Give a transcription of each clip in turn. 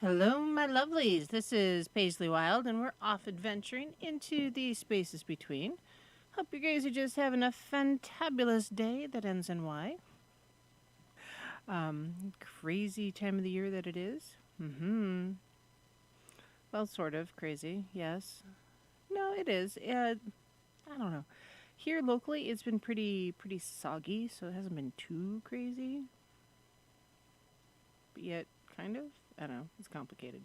Hello, my lovelies. This is Paisley Wild, and we're off adventuring into the spaces between. Hope you guys are just having a fantabulous day that ends in Y. Crazy time of the year that it is. Well, sort of crazy, yes. No, it is. I don't know. Here locally, it's been pretty soggy, so it hasn't been too crazy. But yet, kind of. I don't know. It's complicated.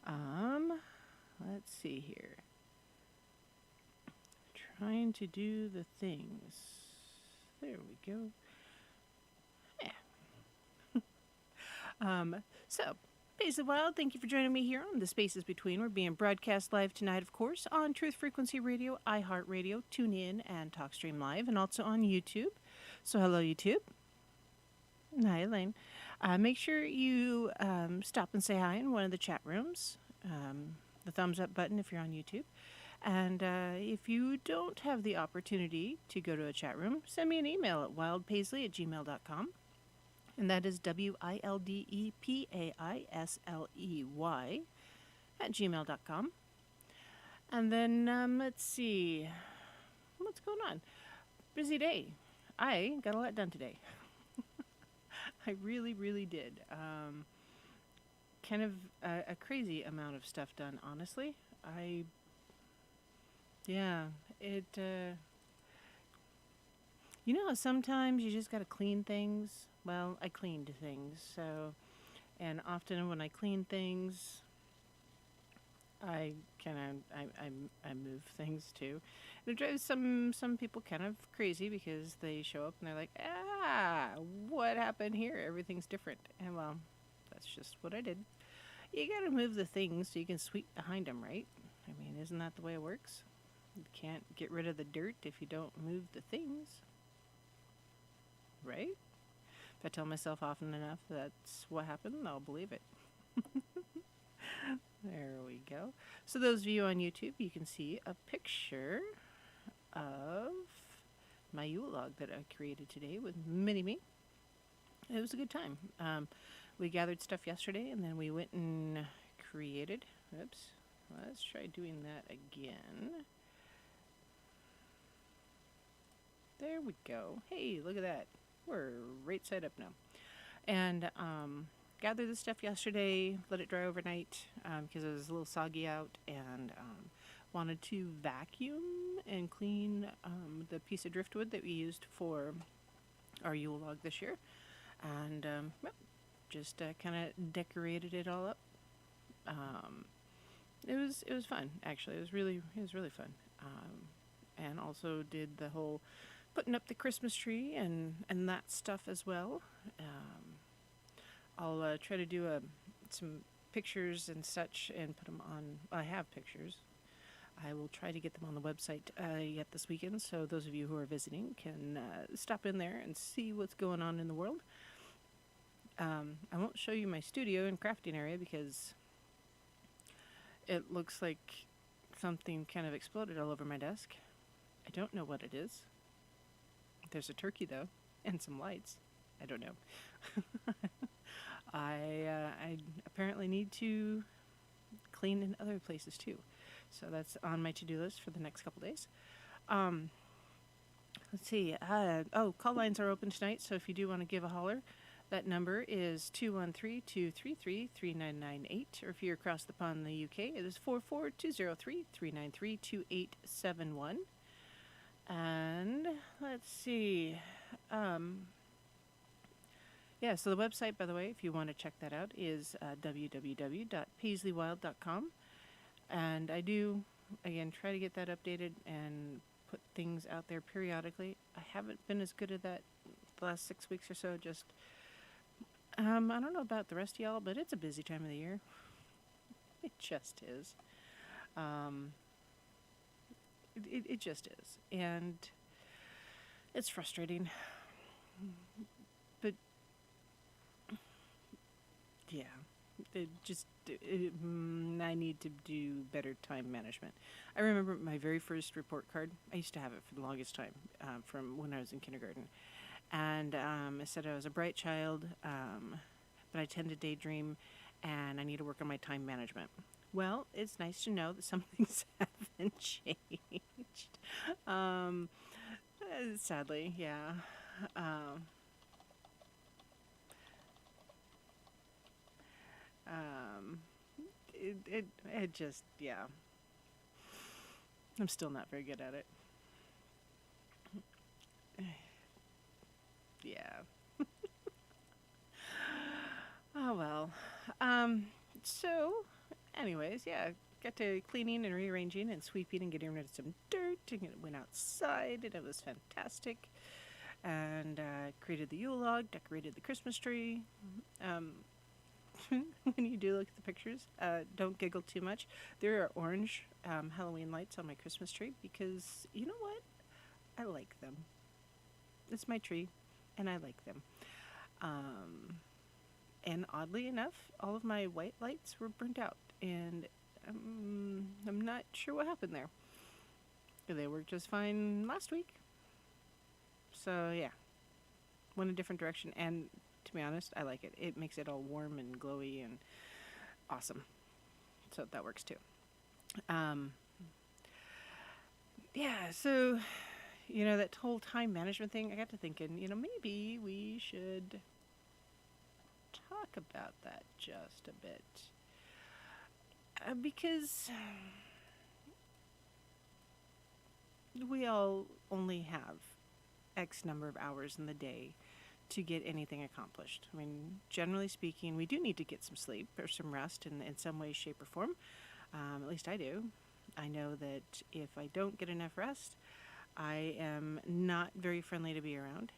um, let's see here. Trying to do the things. There we go. So, Paisley Wild, thank you for joining me here on The Spaces Between. We're being broadcast live tonight, of course, on Truth Frequency Radio, iHeartRadio, TuneIn, and TalkStream Live, and also on YouTube. So, hello, YouTube. Hi, Elaine. Make sure you stop and say hi in one of the chat rooms. The thumbs up button if you're on YouTube. And if you don't have the opportunity to go to a chat room, send me an email at wildepaisley@gmail.com. And that is WILDEPAISLEY @gmail.com. And then let's see. What's going on? Busy day. I got a lot done today. I really did. Kind of a crazy amount of stuff done, honestly. Yeah, you know how sometimes you just gotta clean things? Well, I cleaned things, so, and often when I clean things, I move things too. And it drives some people kind of crazy because they show up and they're like, what happened here? Everything's different. And well, that's just what I did. You gotta move the things so you can sweep behind them, right? I mean, isn't that the way it works? You can't get rid of the dirt if you don't move the things, right? If I tell myself often enough that's what happened, I'll believe it. There we go. So those of you on YouTube, you can see a picture of my Ulog that I created today with Mini-Me. It was a good time. We gathered stuff yesterday, and then we went and created. Oops. Let's try doing that again. There we go. Hey, look at that. We're right side up now. And gathered the stuff yesterday, let it dry overnight because it was a little soggy out, and wanted to vacuum and clean the piece of driftwood that we used for our Yule log this year. And well, just kind of decorated it all up. It was fun, actually. It was really fun. And also did the whole putting up the Christmas tree and that stuff as well. I'll try to do some pictures and such and put them on. I have pictures. I will try to get them on the website yet this weekend, so those of you who are visiting can stop in there and see what's going on in the world. I won't show you my studio and crafting area because it looks like something kind of exploded all over my desk. I don't know what it is. There's a turkey, though, and some lights. I don't know. I apparently need to clean in other places, too. So that's on my to-do list for the next couple days. Let's see. Call lines are open tonight, so if you do want to give a holler, that number is 213-233-3998. Or if you're across the pond in the UK, it is 44203-393-2871. And let's see. Yeah, so the website, by the way, if you want to check that out, is www.paisleywild.com. And I do, again, try to get that updated and put things out there periodically. I haven't been as good at that the last 6 weeks or so. Just, I don't know about the rest of y'all, but it's a busy time of the year. It just is. It just is. And it's frustrating. But, yeah. I need to do better time management. I remember my very first report card. I used to have it for the longest time, from when I was in kindergarten. And it said I was a bright child, but I tend to daydream, and I need to work on my time management. Well, it's nice to know that some things haven't changed. Um, Sadly, yeah. Um, um, it just, yeah. I'm still not very good at it. Yeah. Oh well. Um, so, anyways, yeah, got to cleaning and rearranging and sweeping and getting rid of some dirt. And it went outside, and it was fantastic. And created the Ulog, decorated the Christmas tree. Um, when you do look at the pictures, don't giggle too much. There are orange Halloween lights on my Christmas tree because you know what? I like them. It's my tree, and I like them. Um, and oddly enough, all of my white lights were burnt out, and I'm not sure what happened there. They worked just fine last week. So yeah, went a different direction, and to be honest, I like it. It makes it all warm and glowy and awesome. So that works too. Um, yeah, so that whole time management thing, I got to thinking, maybe we should talk about that just a bit. Because we all only have X number of hours in the day to get anything accomplished. I mean, generally speaking, we do need to get some sleep or some rest in some way, shape, or form. At least I do. I know that if I don't get enough rest, I am not very friendly to be around.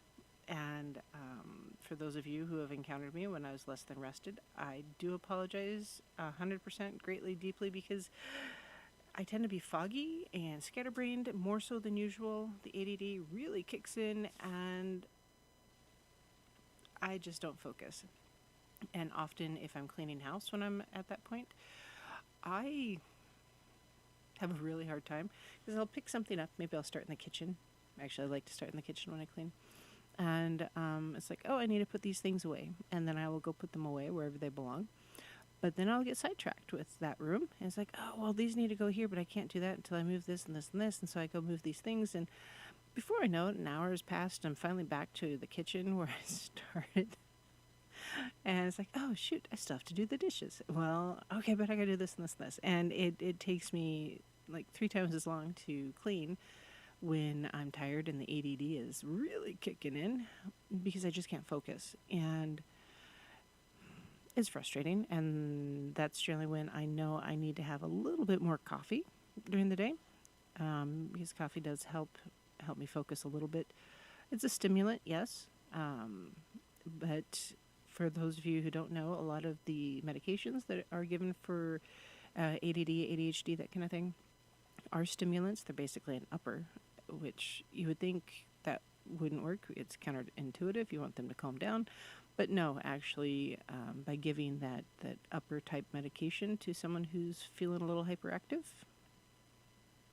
And for those of you who have encountered me when I was less than rested, I do apologize 100% greatly, deeply, because I tend to be foggy and scatterbrained more so than usual. The ADD really kicks in, and I just don't focus. And often, if I'm cleaning house when I'm at that point, I have a really hard time because I'll pick something up. Maybe I'll start in the kitchen. Actually, I like to start in the kitchen when I clean. And it's like, oh, I need to put these things away. And then I will go put them away wherever they belong. But then I'll get sidetracked with that room. And it's like, oh, well, these need to go here, but I can't do that until I move this and this and this. And so I go move these things. And before I know it, an hour has passed. I'm finally back to the kitchen where I started. And it's like, oh, shoot, I still have to do the dishes. Well, okay, but I got to do this and this and this. And it takes me like 3 times as long to clean when I'm tired and the ADD is really kicking in because I just can't focus. And it's frustrating. And that's generally when I know I need to have a little bit more coffee during the day, because coffee does help me focus a little bit. It's a stimulant, yes, but for those of you who don't know, a lot of the medications that are given for ADD, ADHD, that kind of thing, are stimulants. They're basically an upper, which you would think that wouldn't work. It's counterintuitive. You want them to calm down. But no, actually, by giving that upper type medication to someone who's feeling a little hyperactive,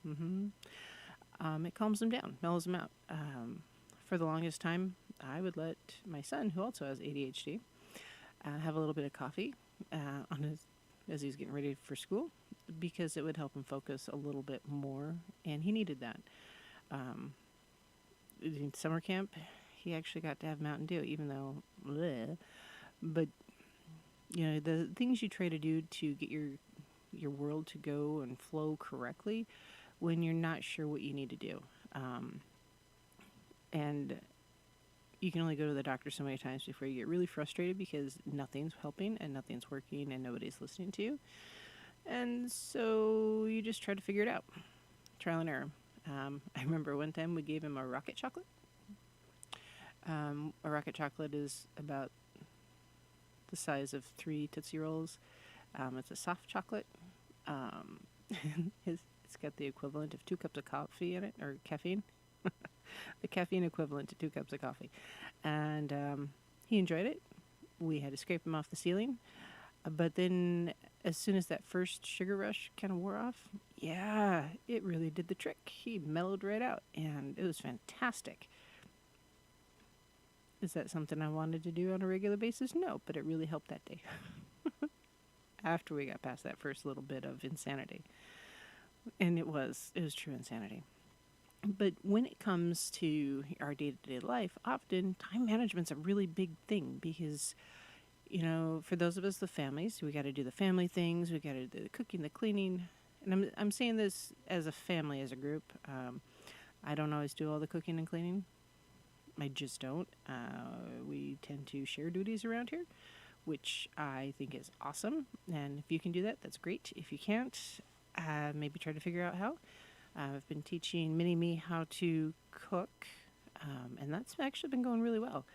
it calms them down, mellows them out. For the longest time, I would let my son, who also has ADHD, have a little bit of coffee as he's getting ready for school, because it would help him focus a little bit more, and he needed that. In summer camp, he actually got to have Mountain Dew, even though, bleh, but the things you try to do to get your world to go and flow correctly when you're not sure what you need to do. And you can only go to the doctor so many times before you get really frustrated because nothing's helping and nothing's working and nobody's listening to you. And so you just try to figure it out. Trial and error. I remember one time we gave him a rocket chocolate. A rocket chocolate is about the size of 3 Tootsie Rolls. It's a soft chocolate. It's got the equivalent of 2 cups of coffee in it, or caffeine. The caffeine equivalent to 2 cups of coffee. And he enjoyed it. We had to scrape him off the ceiling. But then, as soon as that first sugar rush kind of wore off, yeah, it really did the trick. He mellowed right out, and it was fantastic. Is that something I wanted to do on a regular basis? No, but it really helped that day after we got past that first little bit of insanity. And it was true insanity. But when it comes to our day-to-day life, often time management's a really big thing because, for those of us with families, we got to do the family things, we got to do the cooking, the cleaning. And I'm saying this as a family, as a group. I don't always do all the cooking and cleaning. I just don't. We tend to share duties around here, which I think is awesome. And if you can do that, that's great. If you can't, maybe try to figure out how. I've been teaching Mini-Me how to cook, and that's actually been going really well.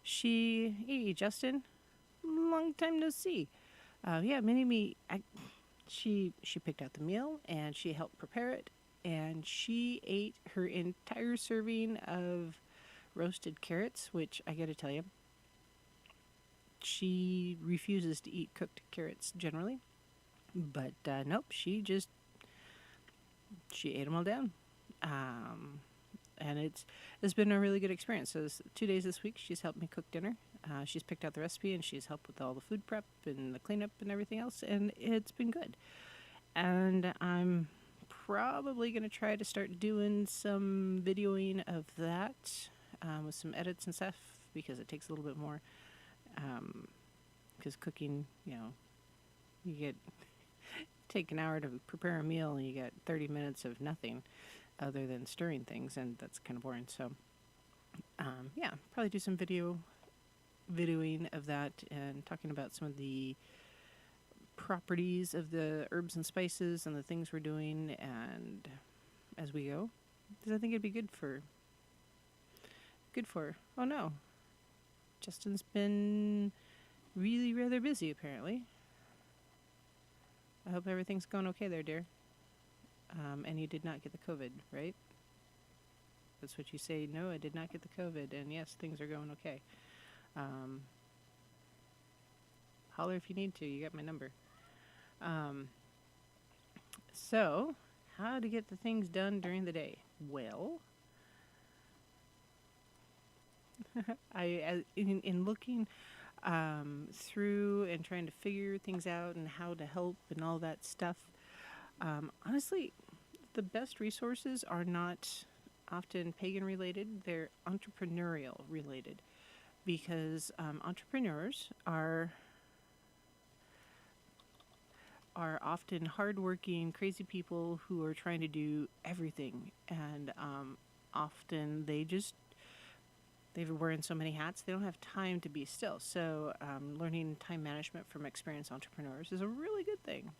Hey, Justin, long time no see. Yeah, Mini-Me, she picked out the meal, and she helped prepare it, and she ate her entire serving of roasted carrots, which I gotta tell you, she refuses to eat cooked carrots generally, but nope, she ate them all down. And it's been a really good experience. So 2 days this week, she's helped me cook dinner. She's picked out the recipe, and she's helped with all the food prep and the cleanup and everything else, and it's been good. And I'm probably going to try to start doing some videoing of that with some edits and stuff, because it takes a little bit more. Because cooking, you get take an hour to prepare a meal, and you get 30 minutes of nothing other than stirring things, and that's kind of boring. So, yeah, probably do some videoing of that and talking about some of the properties of the herbs and spices and the things we're doing, and as we go, because I think it'd be good for. Oh no, Justin's been really rather busy apparently. I hope everything's going okay there, dear. And you did not get the COVID, right? That's what you say. No, I did not get the COVID. And yes, things are going okay. Holler if you need to. You got my number. So, how to get the things done during the day? Well, in looking through and trying to figure things out and how to help and all that stuff, honestly, the best resources are not often pagan related, they're entrepreneurial related, because entrepreneurs are often hardworking, crazy people who are trying to do everything, and often they're wearing so many hats, they don't have time to be still. So learning time management from experienced entrepreneurs is a really good thing.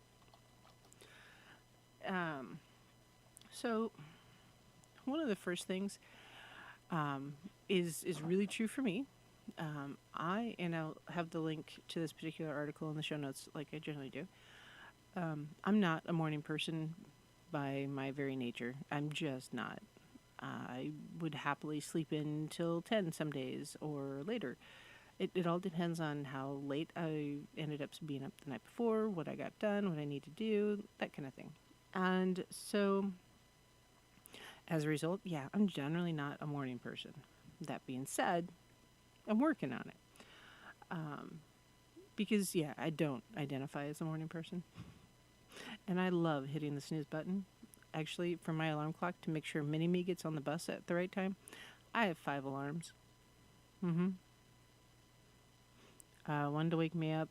So one of the first things is really true for me. I'll have the link to this particular article in the show notes like I generally do. I'm not a morning person by my very nature. I'm just not. I would happily sleep in till 10 some days or later. It all depends on how late I ended up being up the night before, what I got done, what I need to do, that kind of thing. And so, as a result, yeah, I'm generally not a morning person. That being said, I'm working on it. Because, yeah, I don't identify as a morning person. And I love hitting the snooze button. Actually, for my alarm clock to make sure Mini-Me gets on the bus at the right time, I have 5 alarms. One to wake me up.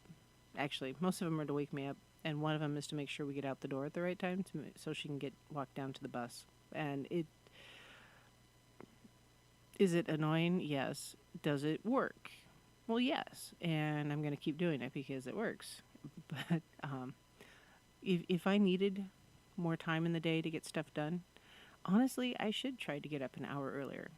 Actually, most of them are to wake me up, and one of them is to make sure we get out the door at the right time so she can walk down to the bus. And is it annoying? Yes. Does it work? Well, yes. And I'm going to keep doing it because it works. But if I needed more time in the day to get stuff done, honestly, I should try to get up an hour earlier.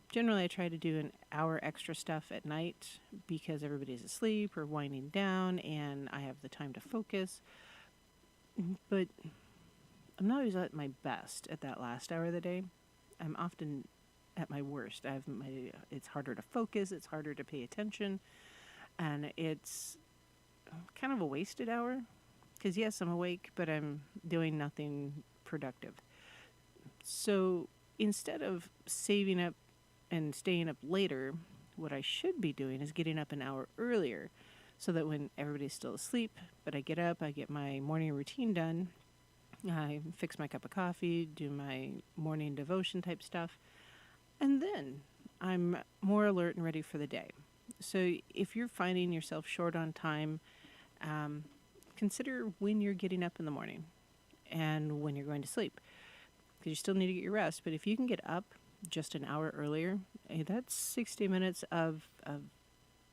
Generally, I try to do an hour extra stuff at night because everybody's asleep or winding down, and I have the time to focus. But I'm not always at my best at that last hour of the day. I'm often at my worst. It's harder to focus, it's harder to pay attention, and it's kind of a wasted hour. Because, yes, I'm awake, but I'm doing nothing productive. So instead of saving up and staying up later, what I should be doing is getting up an hour earlier so that when everybody's still asleep, but I get up, I get my morning routine done, I fix my cup of coffee, do my morning devotion type stuff, and then I'm more alert and ready for the day. So if you're finding yourself short on time, um, consider when you're getting up in the morning and when you're going to sleep, because you still need to get your rest. But if you can get up just an hour earlier, that's 60 minutes of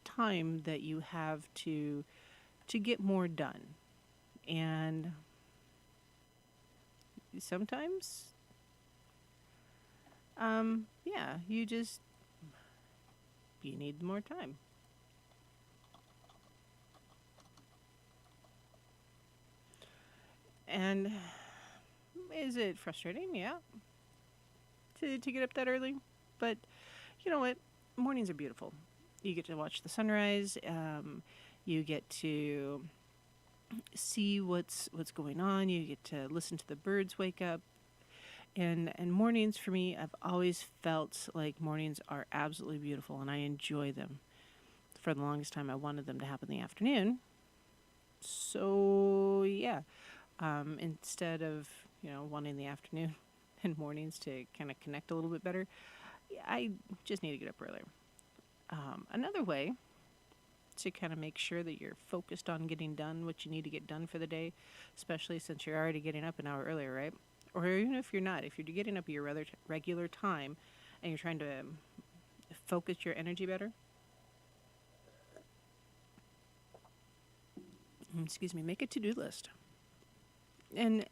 time that you have to get more done. And sometimes, yeah, you need more time. And is it frustrating? Yeah, to get up that early. But you know what? Mornings are beautiful. You get to watch the sunrise. You get to see what's going on. You get to listen to the birds wake up. And mornings for me, I've always felt like mornings are absolutely beautiful, and I enjoy them. For the longest time, I wanted them to happen in the afternoon. So yeah, instead of wanting the afternoon and mornings to kind of connect a little bit better, I just need to get up earlier. Another way to kind of make sure that you're focused on getting done what you need to get done for the day, especially since you're already getting up an hour earlier, right? Or even if you're not, if you're getting up at your regular time and you're trying to focus your energy better, excuse me, make a to-do list. And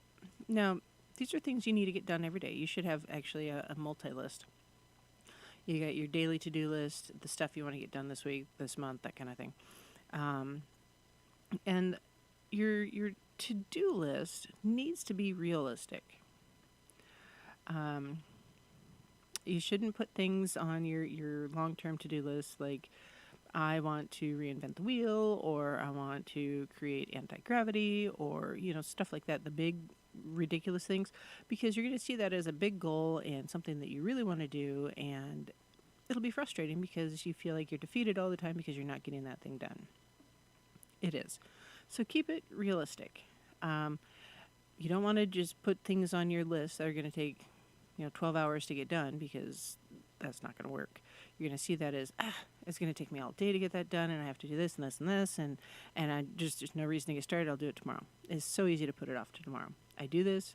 now, these are things you need to get done every day. You should have actually a multi-list. You got your daily to-do list, the stuff you want to get done this week, this month, that kind of thing. And your to-do list needs to be realistic. You shouldn't put things on your long-term to-do list like, I want to reinvent the wheel, or I want to create anti-gravity, or, stuff like that, the big, ridiculous things, because you're going to see that as a big goal and something that you really want to do, and it'll be frustrating because you feel like you're defeated all the time because you're not getting that thing done. It is. So keep it realistic. You don't want to just put things on your list that are going to take 12 hours to get done, because that's not going to work. You're going to see that as, it's going to take me all day to get that done, and I have to do this and this and this, and there's no reason to get started. I'll do it tomorrow. It's so easy to put it off to tomorrow. I do this.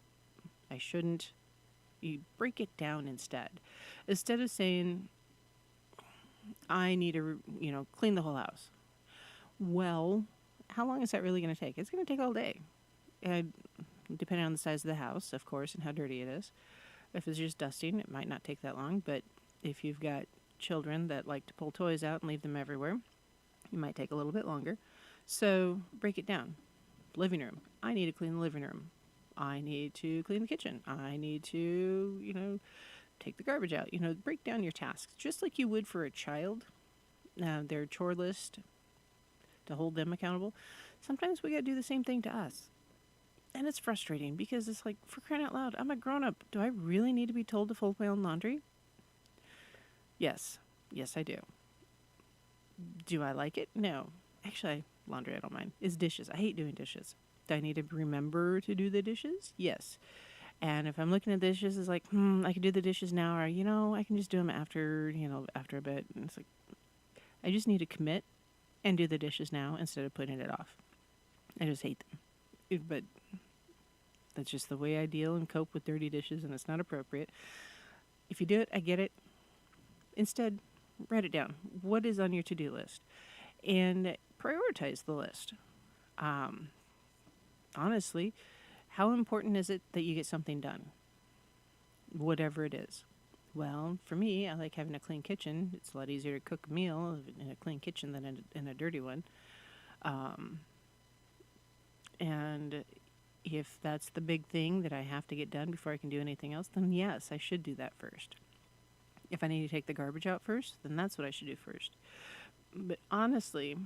I shouldn't. You break it down instead. Instead of saying, I need to, clean the whole house. Well, how long is that really going to take? It's going to take all day. Depending on the size of the house, of course, and how dirty it is. If it's just dusting, it might not take that long. But if you've got children that like to pull toys out and leave them everywhere, it might take a little bit longer. So break it down. Living room. I need to clean the living room. I need to clean the kitchen. I need to, take the garbage out. Break down your tasks just like you would for a child. Their chore list to hold them accountable. Sometimes we got to do the same thing to us. And it's frustrating because it's like, for crying out loud, I'm a grown-up. Do I really need to be told to fold my own laundry? Yes. Yes, I do. Do I like it? No. Actually, laundry I don't mind. It's dishes. I hate doing dishes. Do I need to remember to do the dishes? Yes. And if I'm looking at dishes, it's like, I can do the dishes now, or, I can just do them after a bit. And it's like, I just need to commit and do the dishes now instead of putting it off. I just hate them. But that's just the way I deal and cope with dirty dishes, and it's not appropriate. If you do it, I get it. Instead, write it down. What is on your to-do list? And prioritize the list. Honestly, how important is it that you get something done? Whatever it is. Well, for me, I like having a clean kitchen. It's a lot easier to cook a meal in a clean kitchen than in a dirty one. And if that's the big thing that I have to get done before I can do anything else, then yes, I should do that first. If I need to take the garbage out first, then that's what I should do first. But honestly,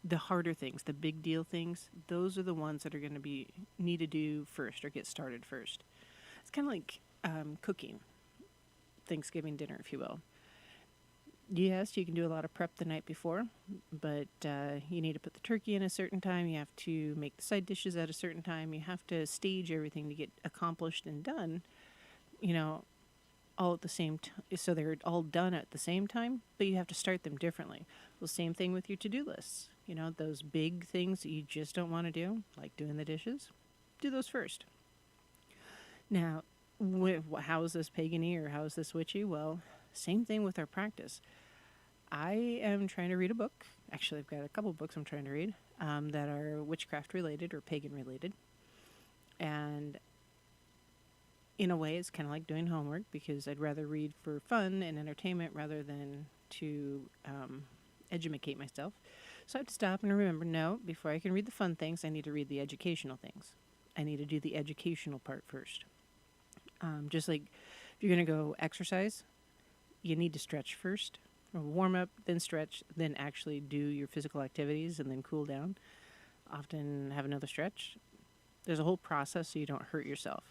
the harder things, the big deal things, those are the ones that are going to be need to do first or get started first. It's kind of like cooking, Thanksgiving dinner, if you will. Yes, you can do a lot of prep the night before, but you need to put the turkey in a certain time. You have to make the side dishes at a certain time. You have to stage everything to get accomplished and done, you know, all at the same time. So they're all done at the same time, but you have to start them differently. The same thing with your to-do lists. You know, those big things that you just don't want to do, like doing the dishes, do those first. Now, how is this pagan-y or how is this witchy? Well, same thing with our practice. I am trying to read a book. Actually, I've got a couple books I'm trying to read that are witchcraft related or pagan related. And in a way, it's kind of like doing homework because I'd rather read for fun and entertainment rather than to educate myself. So I have to stop and remember, no, before I can read the fun things, I need to read the educational things. I need to do the educational part first. Just like if you're going to go exercise, you need to stretch first, or warm up, then stretch, then actually do your physical activities and then cool down. Often have another stretch. There's a whole process so you don't hurt yourself.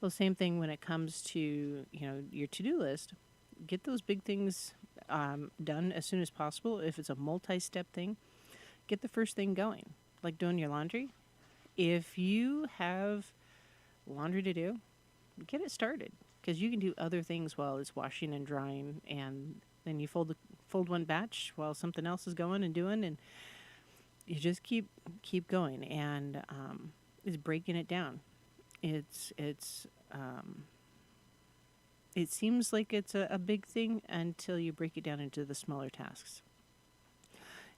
Well, same thing when it comes to, your to-do list. Get those big things done as soon as possible. If it's a multi-step thing, get the first thing going, like doing your laundry. If you have laundry to do, get it started because you can do other things while it's washing and drying, and then you fold one batch while something else is going and doing, and you just keep going, and it's breaking it down. It seems like it's a big thing until you break it down into the smaller tasks.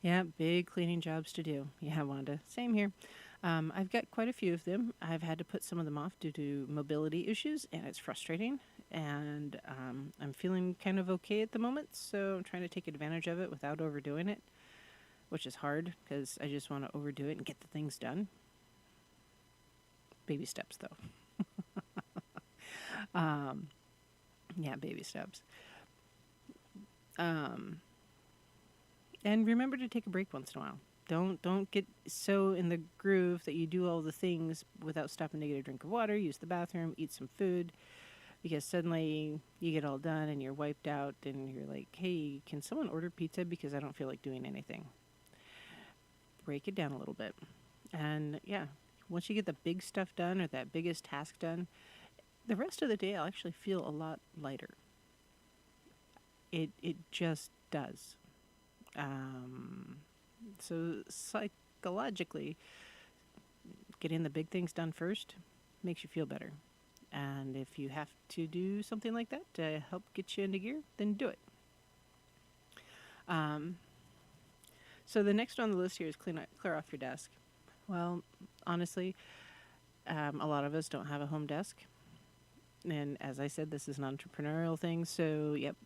Yeah, big cleaning jobs to do. Yeah, Wanda, same here. I've got quite a few of them. I've had to put some of them off due to mobility issues, and it's frustrating. And I'm feeling kind of okay at the moment, so I'm trying to take advantage of it without overdoing it, which is hard because I just want to overdo it and get the things done. Baby steps, though. Yeah, baby steps. And remember to take a break once in a while. Don't get so in the groove that you do all the things without stopping to get a drink of water, use the bathroom, eat some food, because suddenly you get all done and you're wiped out and you're like, hey, can someone order pizza because I don't feel like doing anything? Break it down a little bit. And yeah, once you get the big stuff done or that biggest task done, the rest of the day I'll actually feel a lot lighter. It just does. So psychologically, getting the big things done first makes you feel better. And if you have to do something like that to help get you into gear, then do it. So the next on the list here is clear off your desk. Well, honestly, a lot of us don't have a home desk. And as I said, this is an entrepreneurial thing. So, yep,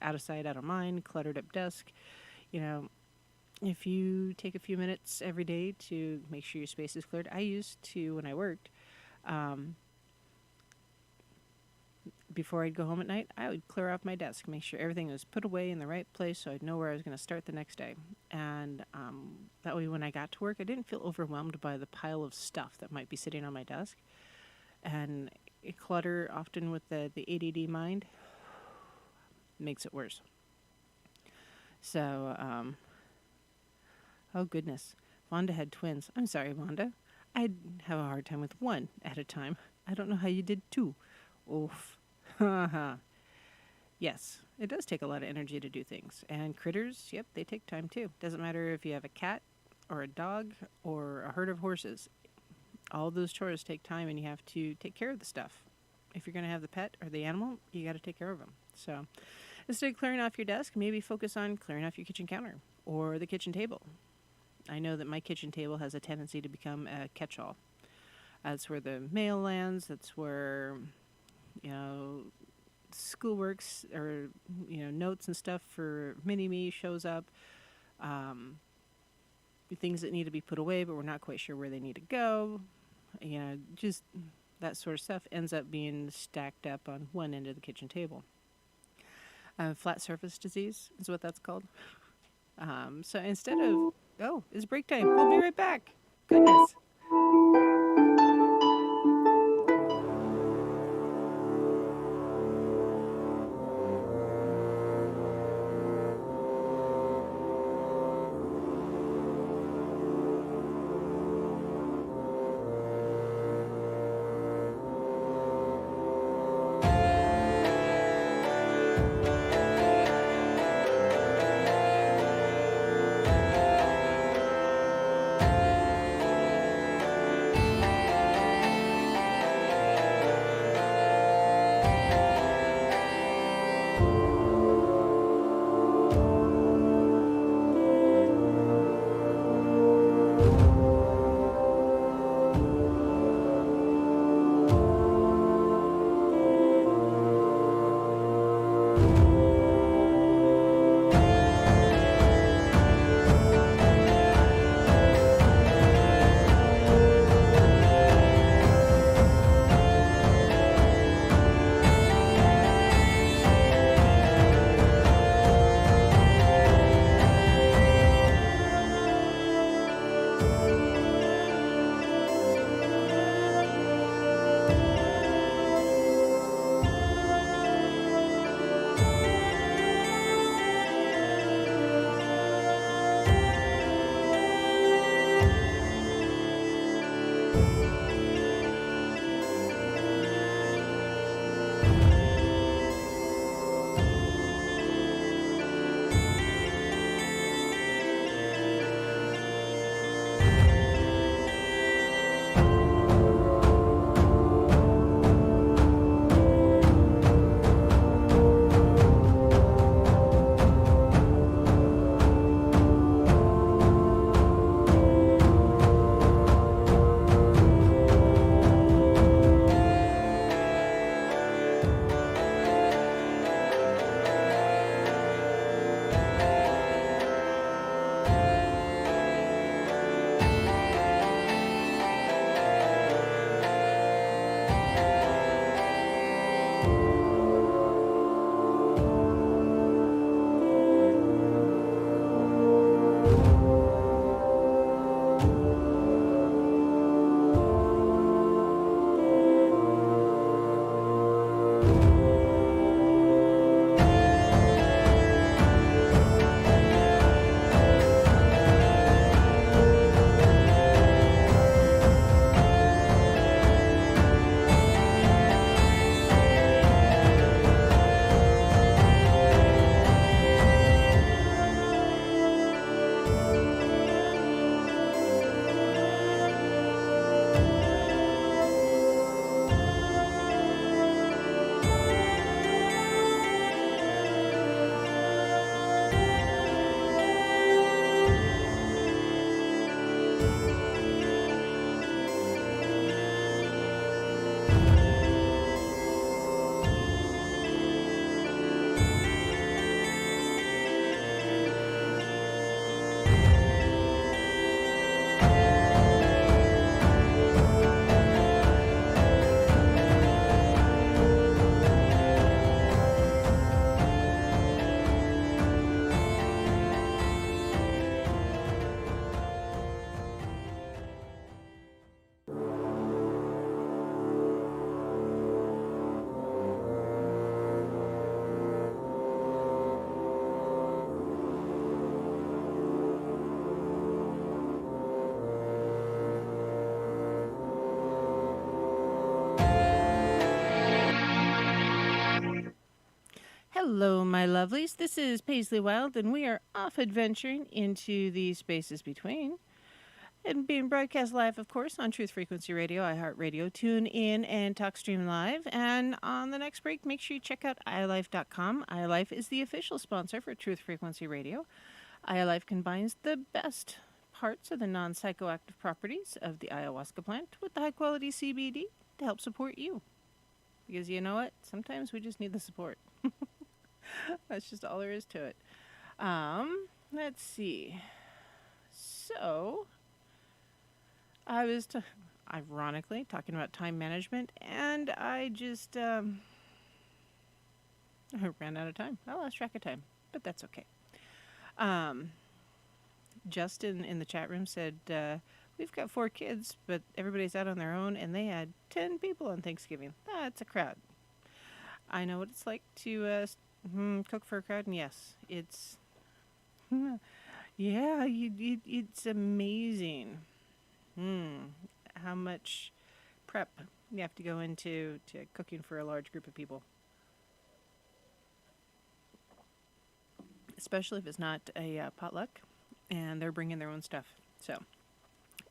out of sight, out of mind, cluttered up desk. If you take a few minutes every day to make sure your space is cleared, I used to, when I worked, before I'd go home at night, I would clear off my desk, make sure everything was put away in the right place so I'd know where I was going to start the next day. And that way when I got to work, I didn't feel overwhelmed by the pile of stuff that might be sitting on my desk. And clutter, often with the ADD mind, makes it worse. So, oh goodness, Wanda had twins. I'm sorry, Wanda. I'd have a hard time with one at a time. I don't know how you did two. Oof. Yes, it does take a lot of energy to do things. And critters, yep, they take time too. Doesn't matter if you have a cat or a dog or a herd of horses. All those chores take time, and you have to take care of the stuff. If you're going to have the pet or the animal, you got to take care of them. So instead of clearing off your desk, maybe focus on clearing off your kitchen counter or the kitchen table. I know that my kitchen table has a tendency to become a catch-all. That's where the mail lands. That's where, schoolworks or, notes and stuff for mini-me shows up. Things that need to be put away, but we're not quite sure where they need to go. Just that sort of stuff ends up being stacked up on one end of the kitchen table. Flat surface disease is what that's called. So instead of, oh, it's break time. We'll be right back. Goodness. Hello, my lovelies. This is Paisley Wild, and we are off adventuring into the spaces between. And being broadcast live, of course, on Truth Frequency Radio, iHeartRadio, Tune In, and TalkStream Live. And on the next break, make sure you check out iLife.com. iLife is the official sponsor for Truth Frequency Radio. iLife combines the best parts of the non-psychoactive properties of the ayahuasca plant with the high-quality CBD to help support you. Because you know what? Sometimes we just need the support. That's just all there is to it. Let's see. So, I was, ironically, talking about time management, and I just I ran out of time. I lost track of time, but that's okay. Justin in the chat room said, we've got 4 kids, but everybody's out on their own, and they had 10 people on Thanksgiving. That's a crowd. I know what it's like to cook for a crowd, and yes, it's yeah, it's amazing. How much prep you have to go into to cooking for a large group of people, especially if it's not a potluck and they're bringing their own stuff. So,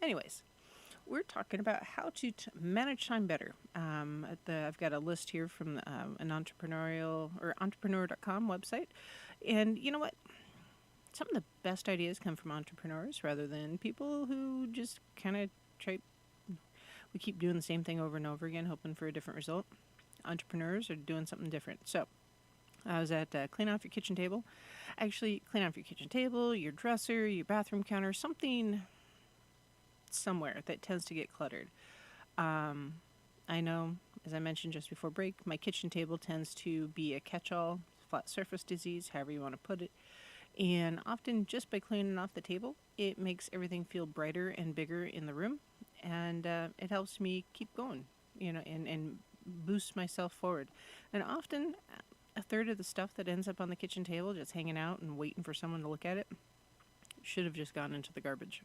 anyways, we're talking about how to manage time better. I've got a list here from an entrepreneurial or entrepreneur.com website, and you know what? Some of the best ideas come from entrepreneurs rather than people who just kind of try. We keep doing the same thing over and over again, hoping for a different result. Entrepreneurs are doing something different. So I was at clean off your kitchen table. Actually, clean off your kitchen table, your dresser, your bathroom counter, something somewhere that tends to get cluttered. I know, as I mentioned just before break, my kitchen table tends to be a catch-all, flat surface disease, however you want to put it. And often just by cleaning off the table, it makes everything feel brighter and bigger in the room. And it helps me keep going, and boost myself forward. And often a third of the stuff that ends up on the kitchen table just hanging out and waiting for someone to look at it should have just gone into the garbage.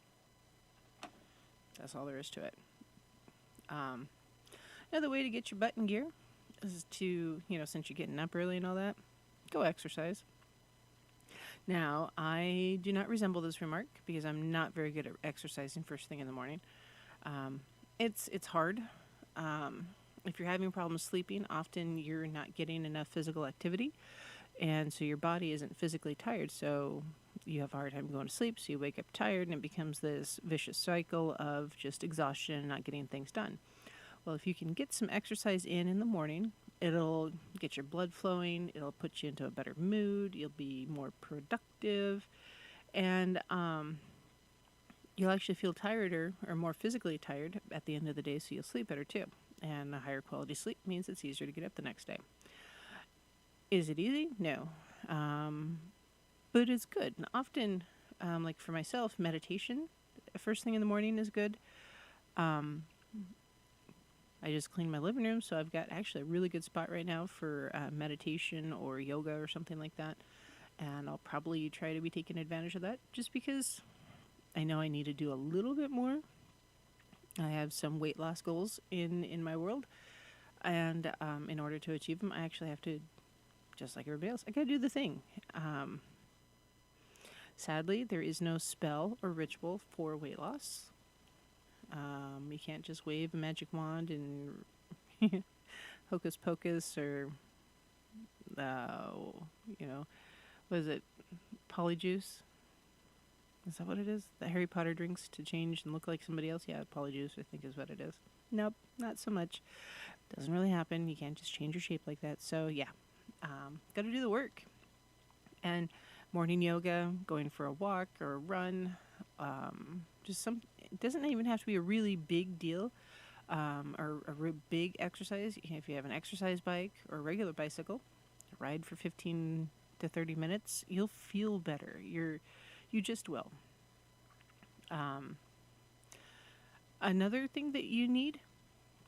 That's all there is to it. Another way to get your butt in gear is to, since you're getting up early and all that, go exercise. Now, I do not resemble this remark because I'm not very good at exercising first thing in the morning. It's hard. If you're having problems sleeping, often you're not getting enough physical activity, and so your body isn't physically tired, so you have a hard time going to sleep, so you wake up tired, and it becomes this vicious cycle of just exhaustion and not getting things done. Well, if you can get some exercise in the morning, it'll get your blood flowing, it'll put you into a better mood, you'll be more productive, and you'll actually feel tireder or more physically tired at the end of the day, so you'll sleep better too. And a higher quality sleep means it's easier to get up the next day. Is it easy? No. But it's good. And often, like for myself, meditation first thing in the morning is good. I just cleaned my living room, so I've got actually a really good spot right now for meditation or yoga or something like that. And I'll probably try to be taking advantage of that just because I know I need to do a little bit more. I have some weight loss goals in my world. And in order to achieve them, I actually have to, just like everybody else, I got to do the thing. Sadly, there is no spell or ritual for weight loss. You can't just wave a magic wand and hocus pocus or, what is it, polyjuice? Is that what it is? That Harry Potter drinks to change and look like somebody else? Yeah, polyjuice, I think is what it is. Nope, not so much. Doesn't really happen. You can't just change your shape like that. So, yeah, got to do the work. And morning yoga, going for a walk or a run, it doesn't even have to be a really big deal or a big exercise. If you have an exercise bike or a regular bicycle, ride for 15 to 30 minutes, you'll feel better. You just will. Another thing that you need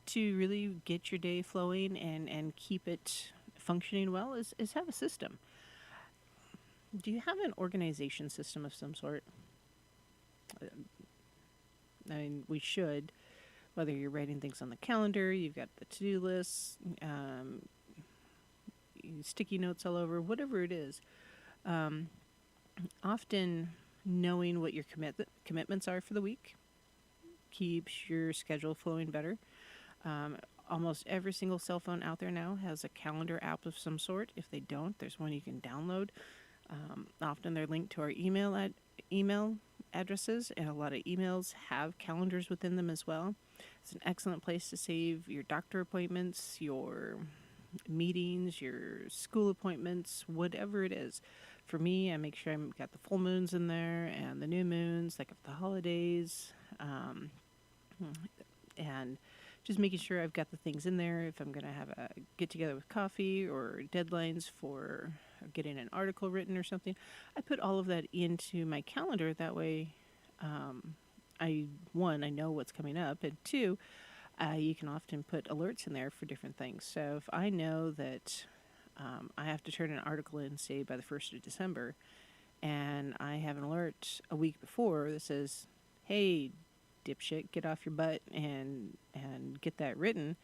to really get your day flowing and keep it functioning well is have a system. Do you have an organization system of some sort? I mean, we should. Whether you're writing things on the calendar, you've got the to-do lists, sticky notes all over, whatever it is. Often knowing what your commitments are for the week keeps your schedule flowing better. Almost every single cell phone out there now has a calendar app of some sort. If they don't, there's one you can download. Often they're linked to our email addresses, and a lot of emails have calendars within them as well. It's an excellent place to save your doctor appointments, your meetings, your school appointments, whatever it is. For me, I make sure I've got the full moons in there and the new moons, like of the holidays, and just making sure I've got the things in there if I'm going to have a get-together with coffee or deadlines for getting an article written or something, I put all of that into my calendar. That way, I know what's coming up, and two, you can often put alerts in there for different things. So if I know that I have to turn an article in, say, by the 1st of December, and I have an alert a week before that says, hey, dipshit, get off your butt and get that written,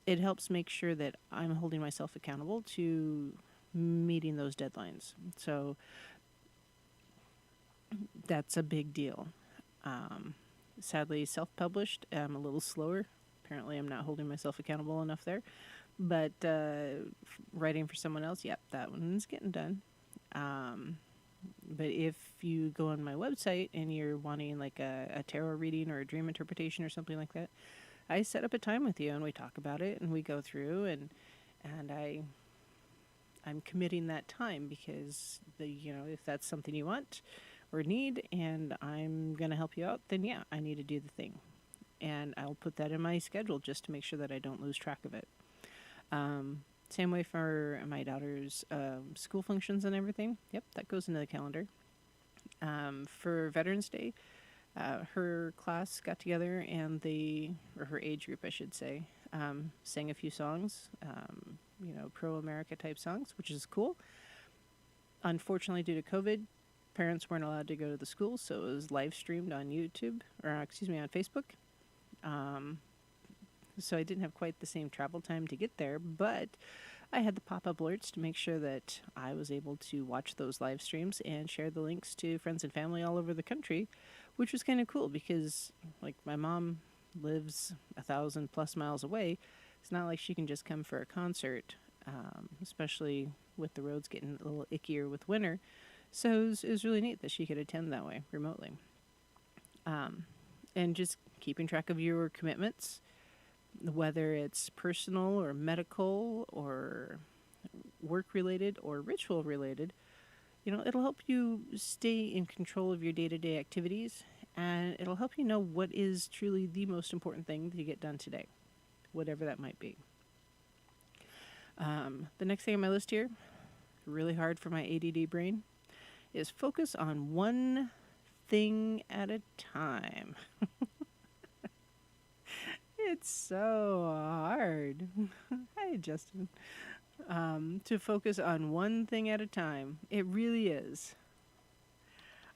it helps make sure that I'm holding myself accountable to meeting those deadlines. So that's a big deal. Sadly, self-published, I'm a little slower. Apparently, I'm not holding myself accountable enough there. But writing for someone else, yep, that one's getting done. But if you go on my website and you're wanting like a tarot reading or a dream interpretation or something like that, I set up a time with you and we talk about it and we go through and I'm committing that time because if that's something you want or need and I'm gonna help you out, then yeah, I need to do the thing, and I'll put that in my schedule just to make sure that I don't lose track of it. Same way for my daughter's school functions and everything. Yep, that goes into the calendar. For Veterans Day, her class got together and or her age group, I should say, sang a few songs, pro-America type songs, which is cool. Unfortunately, due to COVID, parents weren't allowed to go to the school, so it was live streamed on YouTube, on Facebook. So I didn't have quite the same travel time to get there, but I had the pop-up alerts to make sure that I was able to watch those live streams and share the links to friends and family all over the country, which was kind of cool because, like, my mom lives 1,000+ miles away. It's not like she can just come for a concert, especially with the roads getting a little ickier with winter. So it was really neat that she could attend that way, remotely. And just keeping track of your commitments, whether it's personal or medical or work-related or ritual-related, it'll help you stay in control of your day-to-day activities, and it'll help you know what is truly the most important thing to get done today, whatever that might be. The next thing on my list here, really hard for my ADD brain, is focus on one thing at a time. It's so hard. Hi, Justin. To focus on one thing at a time. It really is.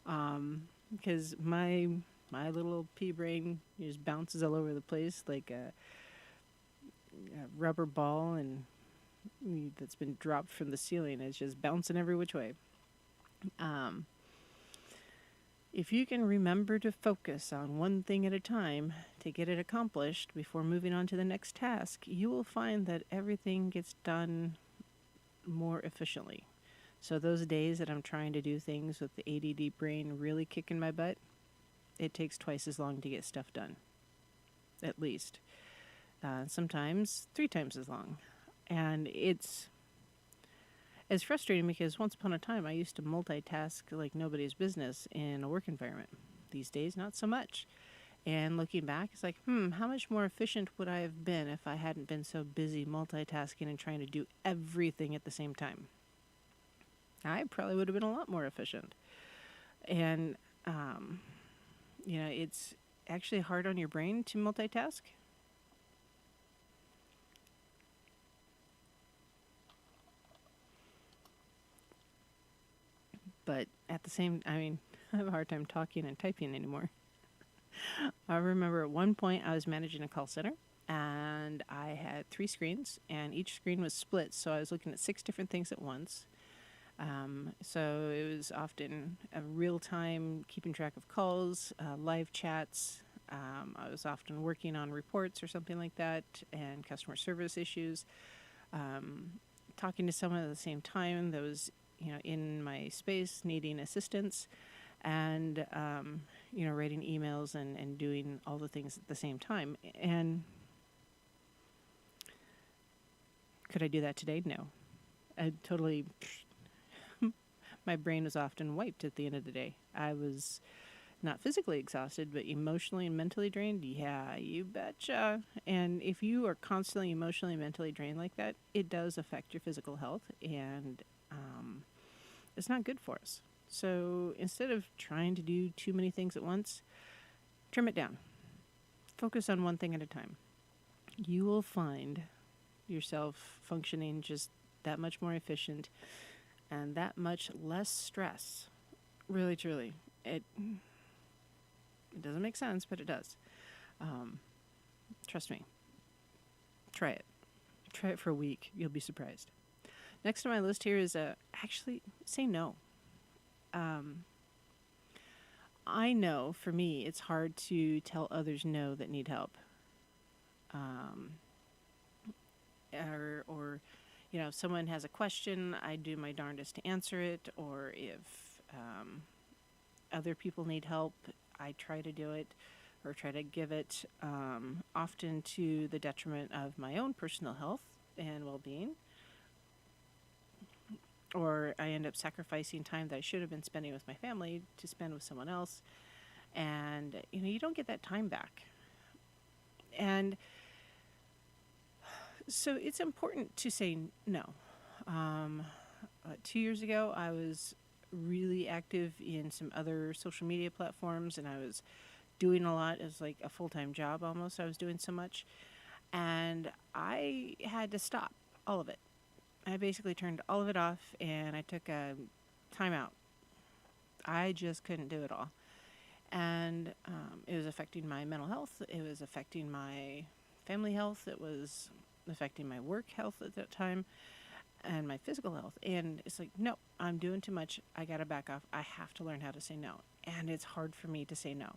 Because my little pea brain just bounces all over the place like a rubber ball and that's been dropped from the ceiling. It's just bouncing every which way. If you can remember to focus on one thing at a time to get it accomplished before moving on to the next task, you will find that everything gets done more efficiently. So those days that I'm trying to do things with the ADD brain really kicking my butt, it takes twice as long to get stuff done, at least. Sometimes 3 times as long. And it's frustrating because once upon a time I used to multitask like nobody's business in a work environment. These days, not so much. And looking back, it's like, how much more efficient would I have been if I hadn't been so busy multitasking and trying to do everything at the same time? I probably would have been a lot more efficient. And, it's actually hard on your brain to multitask. But at the same, I have a hard time talking and typing anymore. I remember at one point I was managing a call center and I had 3 screens and each screen was split. So I was looking at 6 different things at once. So it was often a real time keeping track of calls, live chats. I was often working on reports or something like that and customer service issues. Talking to someone at the same time that was in my space needing assistance and, writing emails and doing all the things at the same time. And could I do that today? No. I totally, my brain was often wiped at the end of the day. I was not physically exhausted, but emotionally and mentally drained. Yeah, you betcha. And if you are constantly emotionally and mentally drained like that, it does affect your physical health. And It's not good for us. So instead of trying to do too many things at once, trim it down. Focus on one thing at a time. You will find yourself functioning just that much more efficient and that much less stress. Really, truly. It doesn't make sense, but it does. Trust me. Try it. Try it for a week. You'll be surprised. Next on my list here is actually say no. I know for me it's hard to tell others no that need help. Or if someone has a question, I do my darndest to answer it. Or if other people need help, I try to do it or try to give it, often to the detriment of my own personal health and well-being. Or I end up sacrificing time that I should have been spending with my family to spend with someone else. And, you don't get that time back. And so it's important to say no. 2 years ago, I was really active in some other social media platforms, and I was doing a lot as like a full-time job almost. I was doing so much. And I had to stop all of it. I basically turned all of it off, and I took a time out. I just couldn't do it all. And it was affecting my mental health. It was affecting my family health. It was affecting my work health at that time and my physical health. And it's like, no, I'm doing too much. I got to back off. I have to learn how to say no. And it's hard for me to say no.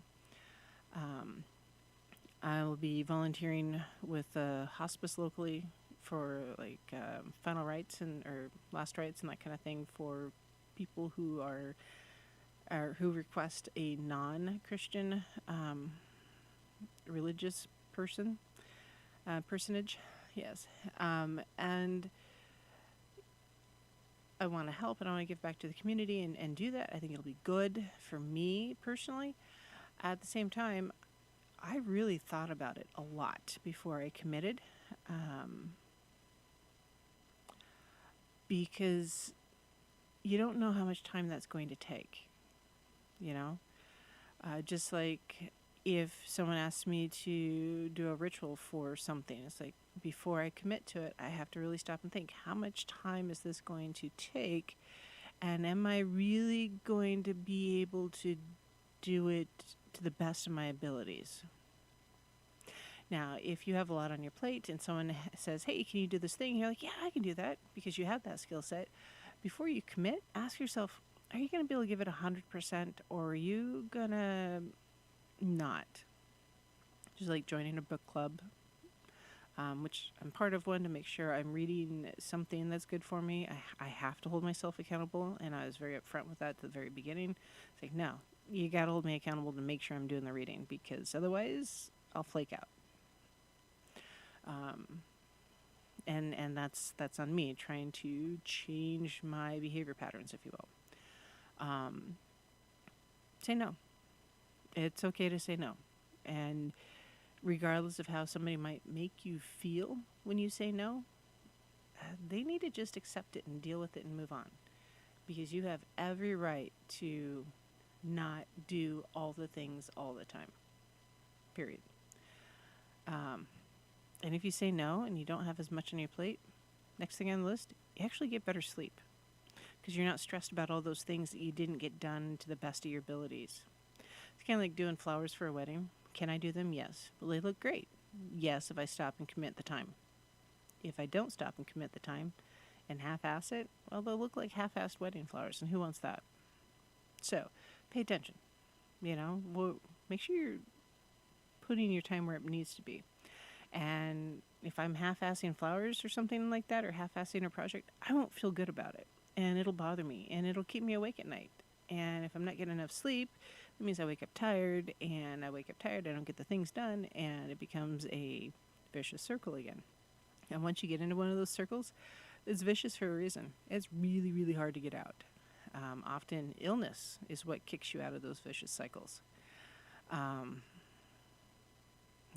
I will be volunteering with a hospice locally for final rites or last rites and that kind of thing for people who who request a non-Christian religious personage. Yes. And I want to help and I want to give back to the community and do that. I think it'll be good for me personally. At the same time, I really thought about it a lot before I committed. Because you don't know how much time that's going to take, just like if someone asks me to do a ritual for something, it's like before I commit to it, I have to really stop and think, how much time is this going to take? And am I really going to be able to do it to the best of my abilities? Now, if you have a lot on your plate and someone says, hey, can you do this thing? You're like, yeah, I can do that because you have that skill set. Before you commit, ask yourself, are you going to be able to give it 100% or are you going to not? Just like joining a book club, which I'm part of one to make sure I'm reading something that's good for me. I have to hold myself accountable, and I was very upfront with that at the very beginning. It's like, no, you got to hold me accountable to make sure I'm doing the reading because otherwise I'll flake out. And that's on me, trying to change my behavior patterns, if you will. Say no. It's okay to say no. And regardless of how somebody might make you feel when you say no, they need to just accept it and deal with it and move on. Because you have every right to not do all the things all the time. Period. And if you say no and you don't have as much on your plate, next thing on the list, you actually get better sleep because you're not stressed about all those things that you didn't get done to the best of your abilities. It's kind of like doing flowers for a wedding. Can I do them? Yes. Will they look great? Yes, if I stop and commit the time. If I don't stop and commit the time and half-ass it, well, they'll look like half-assed wedding flowers, and who wants that? So, pay attention. Make sure you're putting your time where it needs to be. And if I'm half-assing flowers or something like that, or half-assing a project, I won't feel good about it. And it'll bother me, and it'll keep me awake at night. And if I'm not getting enough sleep, it means I wake up tired, and I don't get the things done, and it becomes a vicious circle again. And once you get into one of those circles, it's vicious for a reason. It's really, really hard to get out. Often illness is what kicks you out of those vicious cycles.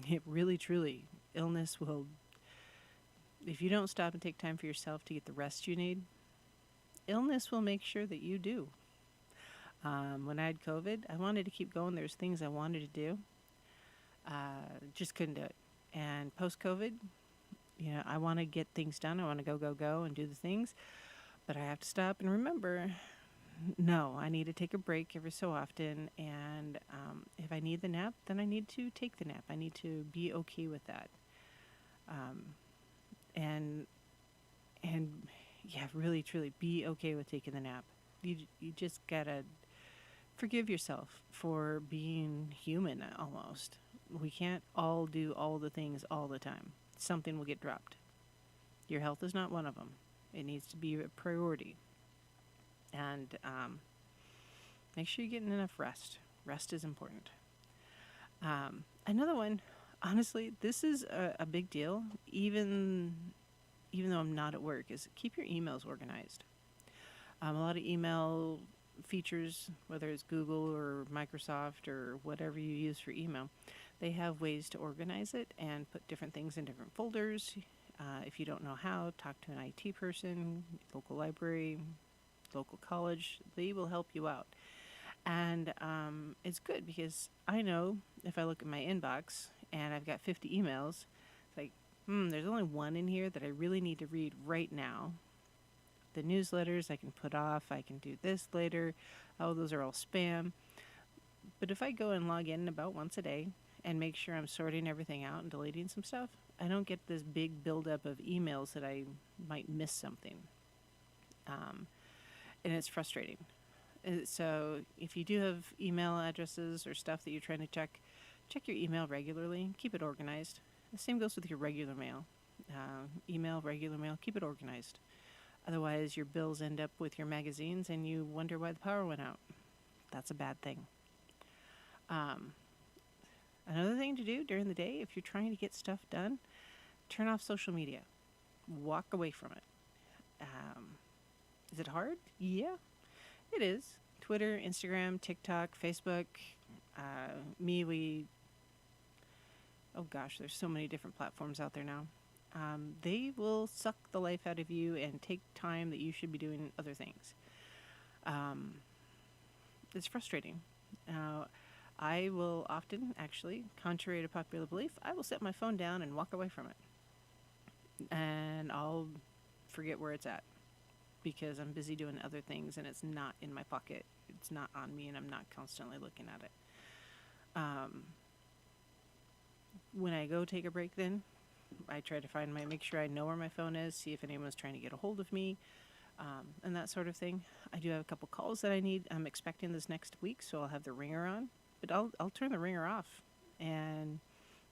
It really, truly, illness will, if you don't stop and take time for yourself to get the rest you need, illness will make sure that you do. When I had COVID, I wanted to keep going. There's things I wanted to do, just couldn't do it. And post COVID, I want to get things done. I want to go, and do the things, but I have to stop and remember, no, I need to take a break every so often. And if I need the nap, then I need to take the nap. I need to be okay with that. And yeah, really, truly be okay with taking the nap. You just gotta forgive yourself for being human almost. We can't all do all the things all the time. Something will get dropped. Your health is not one of them. It needs to be a priority. And make sure you're getting enough rest. Rest is important. Another one, honestly, this is a big deal, even though I'm not at work, is keep your emails organized. A lot of email features, whether it's Google or Microsoft or whatever you use for email, they have ways to organize it and put different things in different folders. If you don't know how, talk to an IT person, local library, local college. They will help you out. And it's good because I know if I look at my inbox and I've got 50 emails, it's like, there's only one in here that I really need to read right now. The newsletters I can put off. I can do this later. Oh, those are all spam. But if I go and log in about once a day and make sure I'm sorting everything out and deleting some stuff, I don't get this big buildup of emails that I might miss something. And it's frustrating. So if you do have email addresses or stuff that you're trying to check your email regularly. Keep it organized. The same goes with your regular mail. Regular mail, keep it organized. Otherwise, your bills end up with your magazines and you wonder why the power went out. That's a bad thing. Another thing to do during the day, if you're trying to get stuff done, turn off social media. Walk away from it. Is it hard? Yeah, it is. Twitter, Instagram, TikTok, Facebook. Oh gosh, there's so many different platforms out there now. They will suck the life out of you and take time that you should be doing other things. It's frustrating. I will often, actually, contrary to popular belief, I will set my phone down and walk away from it. And I'll forget where it's at because I'm busy doing other things and it's not in my pocket. It's not on me and I'm not constantly looking at it. When I go take a break then, I try to make sure I know where my phone is, see if anyone's trying to get a hold of me, and that sort of thing. I do have a couple calls that I'm expecting this next week, so I'll have the ringer on, but I'll turn the ringer off and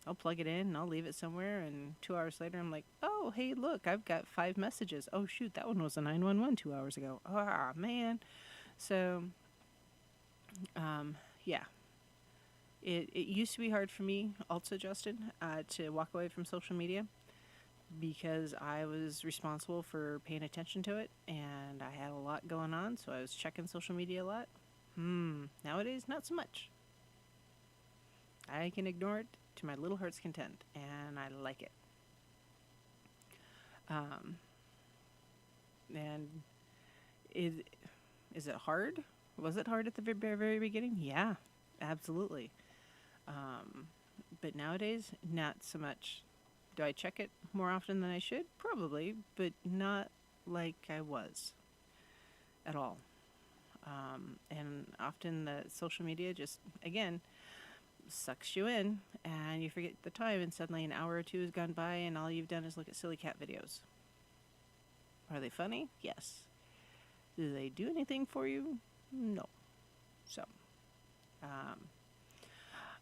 I'll plug it in and I'll leave it somewhere, and 2 hours later I'm like, oh, hey, look, I've got 5 messages. Oh, shoot, that one was a 911 2 hours ago. Ah, man. So, yeah. It used to be hard for me also, Justin, to walk away from social media because I was responsible for paying attention to it and I had a lot going on, so I was checking social media a lot. Nowadays, not so much. I can ignore it to my little heart's content, and I like it. And is it hard? Was it hard at the very, very beginning? Yeah, absolutely. But nowadays, not so much. Do I check it more often than I should? Probably, but not like I was at all. And often the social media just, again, sucks you in and you forget the time and suddenly an hour or two has gone by and all you've done is look at silly cat videos. Are they funny? Yes. Do they do anything for you? No. So,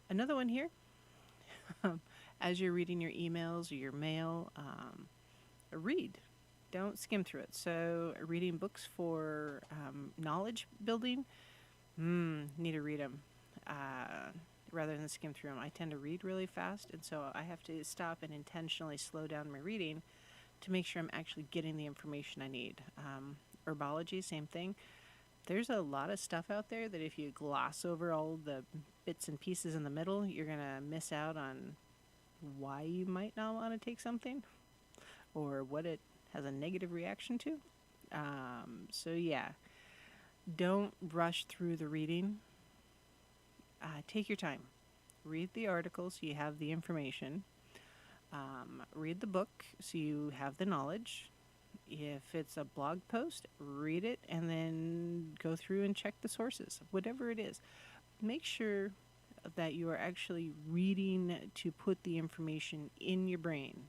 another one here. As you're reading your emails or your mail, read. Don't skim through it. So, reading books for knowledge building, need to read them rather than skim through them. I tend to read really fast, and so I have to stop and intentionally slow down my reading to make sure I'm actually getting the information I need. Herbology, same thing. There's a lot of stuff out there that if you gloss over all the bits and pieces in the middle, you're going to miss out on why you might not want to take something or what it has a negative reaction to. So yeah, don't rush through the reading. Take your time. Read the article so you have the information. Read the book so you have the knowledge. If it's a blog post, read it and then go through and check the sources, whatever it is. Make sure that you are actually reading to put the information in your brain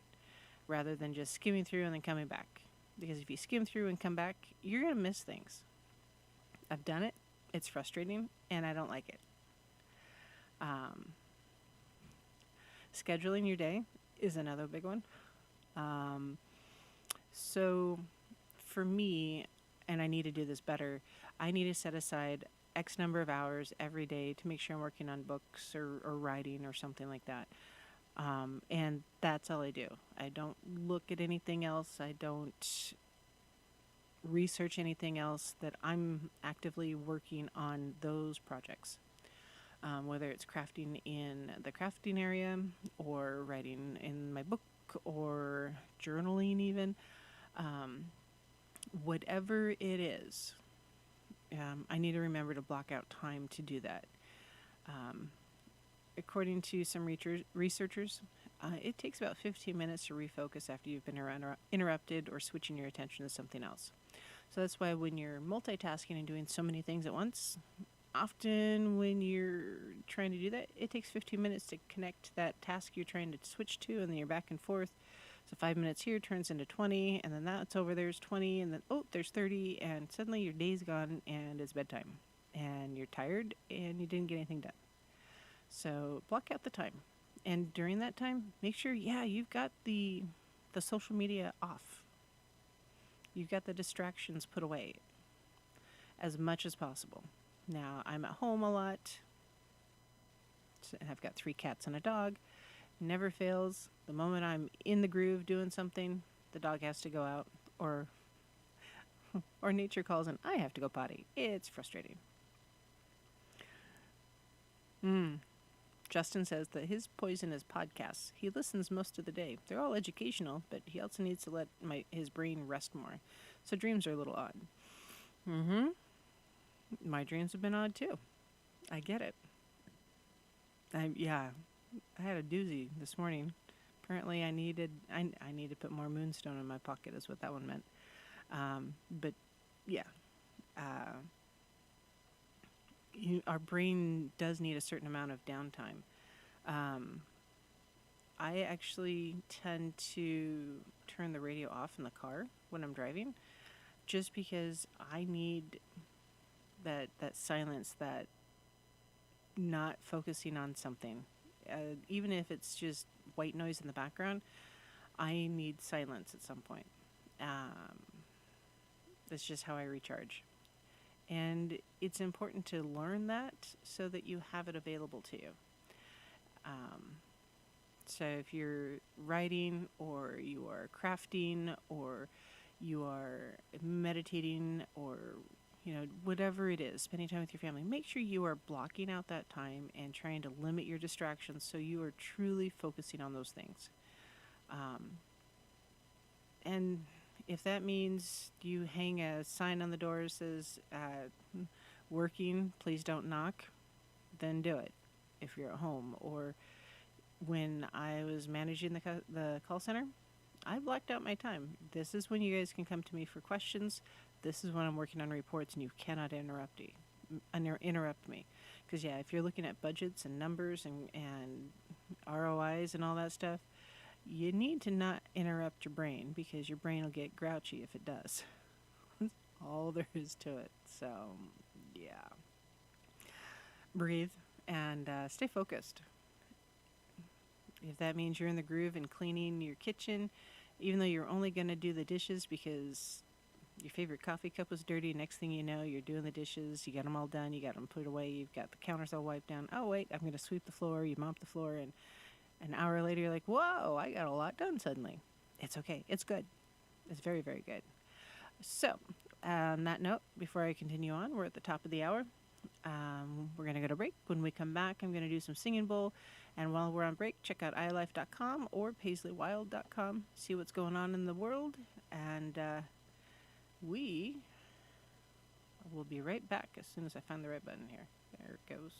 rather than just skimming through and then coming back. Because if you skim through and come back, you're going to miss things. I've done it. It's frustrating and I don't like it. Scheduling your day is another big one. So for me, and I need to do this better, I need to set aside X number of hours every day to make sure I'm working on books or writing or something like that. And that's all I do. I don't look at anything else. I don't research anything else. That I'm actively working on those projects. Whether it's crafting in the crafting area or writing in my book or journaling even. Whatever it is, I need to remember to block out time to do that. According to some researchers, it takes about 15 minutes to refocus after you've been interrupted or switching your attention to something else. So that's why when you're multitasking and doing so many things at once, often when you're trying to do that, it takes 15 minutes to connect that task you're trying to switch to, and then you're back and forth. So 5 minutes here turns into 20, and then that's over there's 20, and then, oh, there's 30, and suddenly your day's gone, and it's bedtime. And you're tired, and you didn't get anything done. So block out the time. And during that time, make sure, you've got the social media off. You've got the distractions put away as much as possible. Now, I'm at home a lot, and I've got 3 cats and a dog. Never fails. The moment I'm in the groove doing something, the dog has to go out, or nature calls and I have to go potty. It's frustrating. Justin says that his poison is podcasts. He listens most of the day. They're all educational, but he also needs to let his brain rest more. So dreams are a little odd. My dreams have been odd too. I get it. I had a doozy this morning. Apparently I need to put more moonstone in my pocket is what that one meant. But yeah. Our brain does need a certain amount of downtime. I actually tend to turn the radio off in the car when I'm driving just because I need that silence, that not focusing on something. Even if it's just white noise in the background, I need silence at some point. That's just how I recharge. And it's important to learn that so that you have it available to you. So if you're writing or you are crafting or you are meditating or whatever it is, spending time with your family, make sure you are blocking out that time and trying to limit your distractions so you are truly focusing on those things. And if that means you hang a sign on the door that says, working, please don't knock, then do it if you're at home. Or when I was managing the call center, I blocked out my time. This is when you guys can come to me for questions. This is when I'm working on reports, and you cannot interrupt me. Because, if you're looking at budgets and numbers and ROIs and all that stuff, you need to not interrupt your brain because your brain will get grouchy if it does. That's all there is to it. So, breathe and stay focused. If that means you're in the groove and cleaning your kitchen, even though you're only going to do the dishes because your favorite coffee cup was dirty, next thing you know, you're doing the dishes, you got them all done, you got them put away, you've got the counters all wiped down. Oh, wait, I'm going to sweep the floor. You mop the floor, and an hour later, you're like, whoa, I got a lot done suddenly. It's okay. It's good. It's very, very good. So, on that note, before I continue on, we're at the top of the hour. We're going to go to break. When we come back, I'm going to do some singing bowl. And while we're on break, check out iLife.com or PaisleyWild.com. See what's going on in the world. And we will be right back as soon as I find the right button here. There it goes.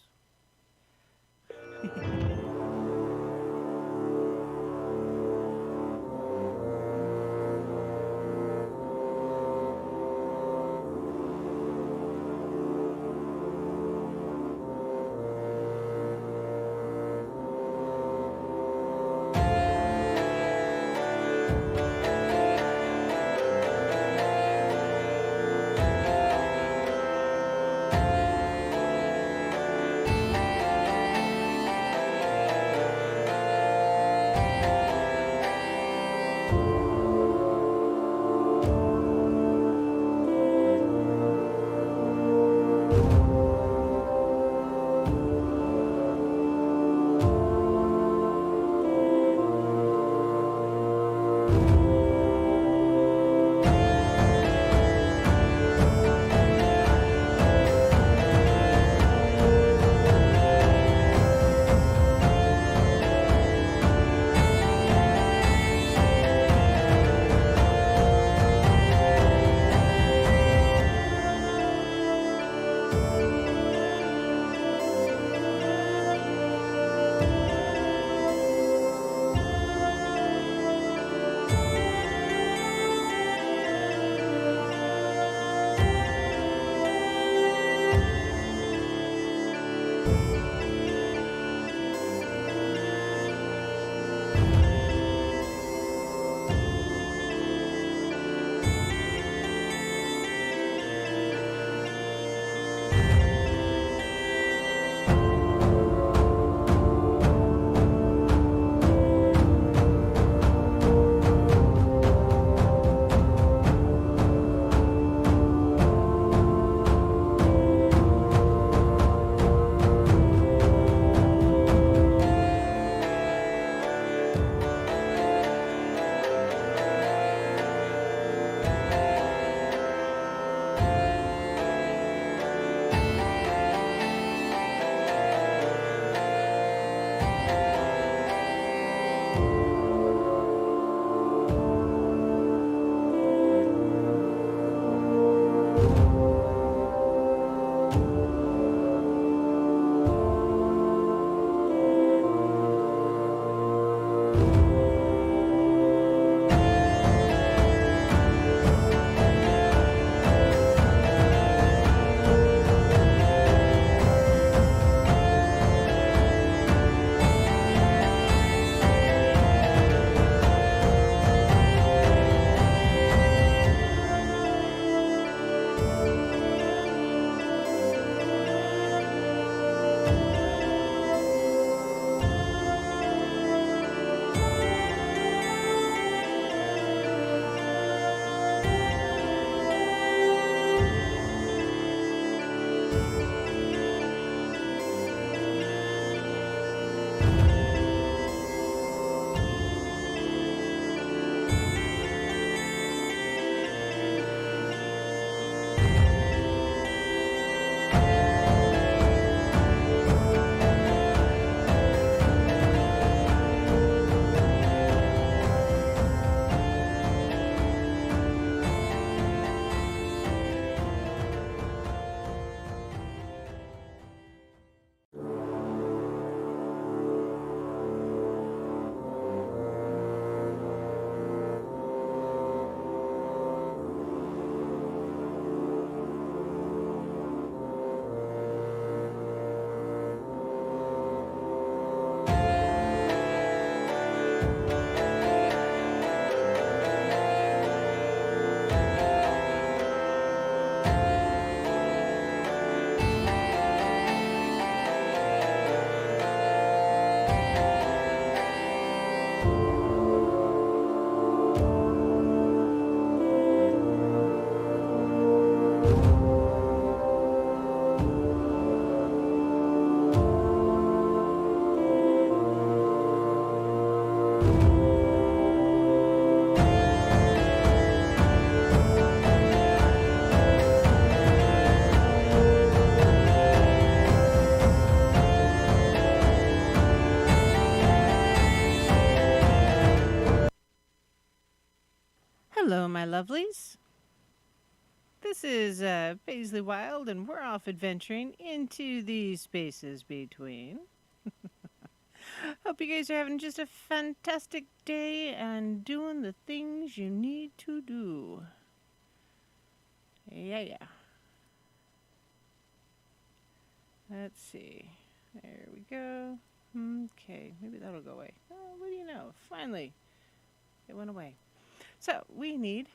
Hello, my lovelies. This is Paisley Wild, and we're off adventuring into the spaces between. Hope you guys are having just a fantastic day and doing the things you need to do. Yeah. Let's see. There we go. Okay, maybe that'll go away. Oh, what do you know? Finally, it went away. So, we need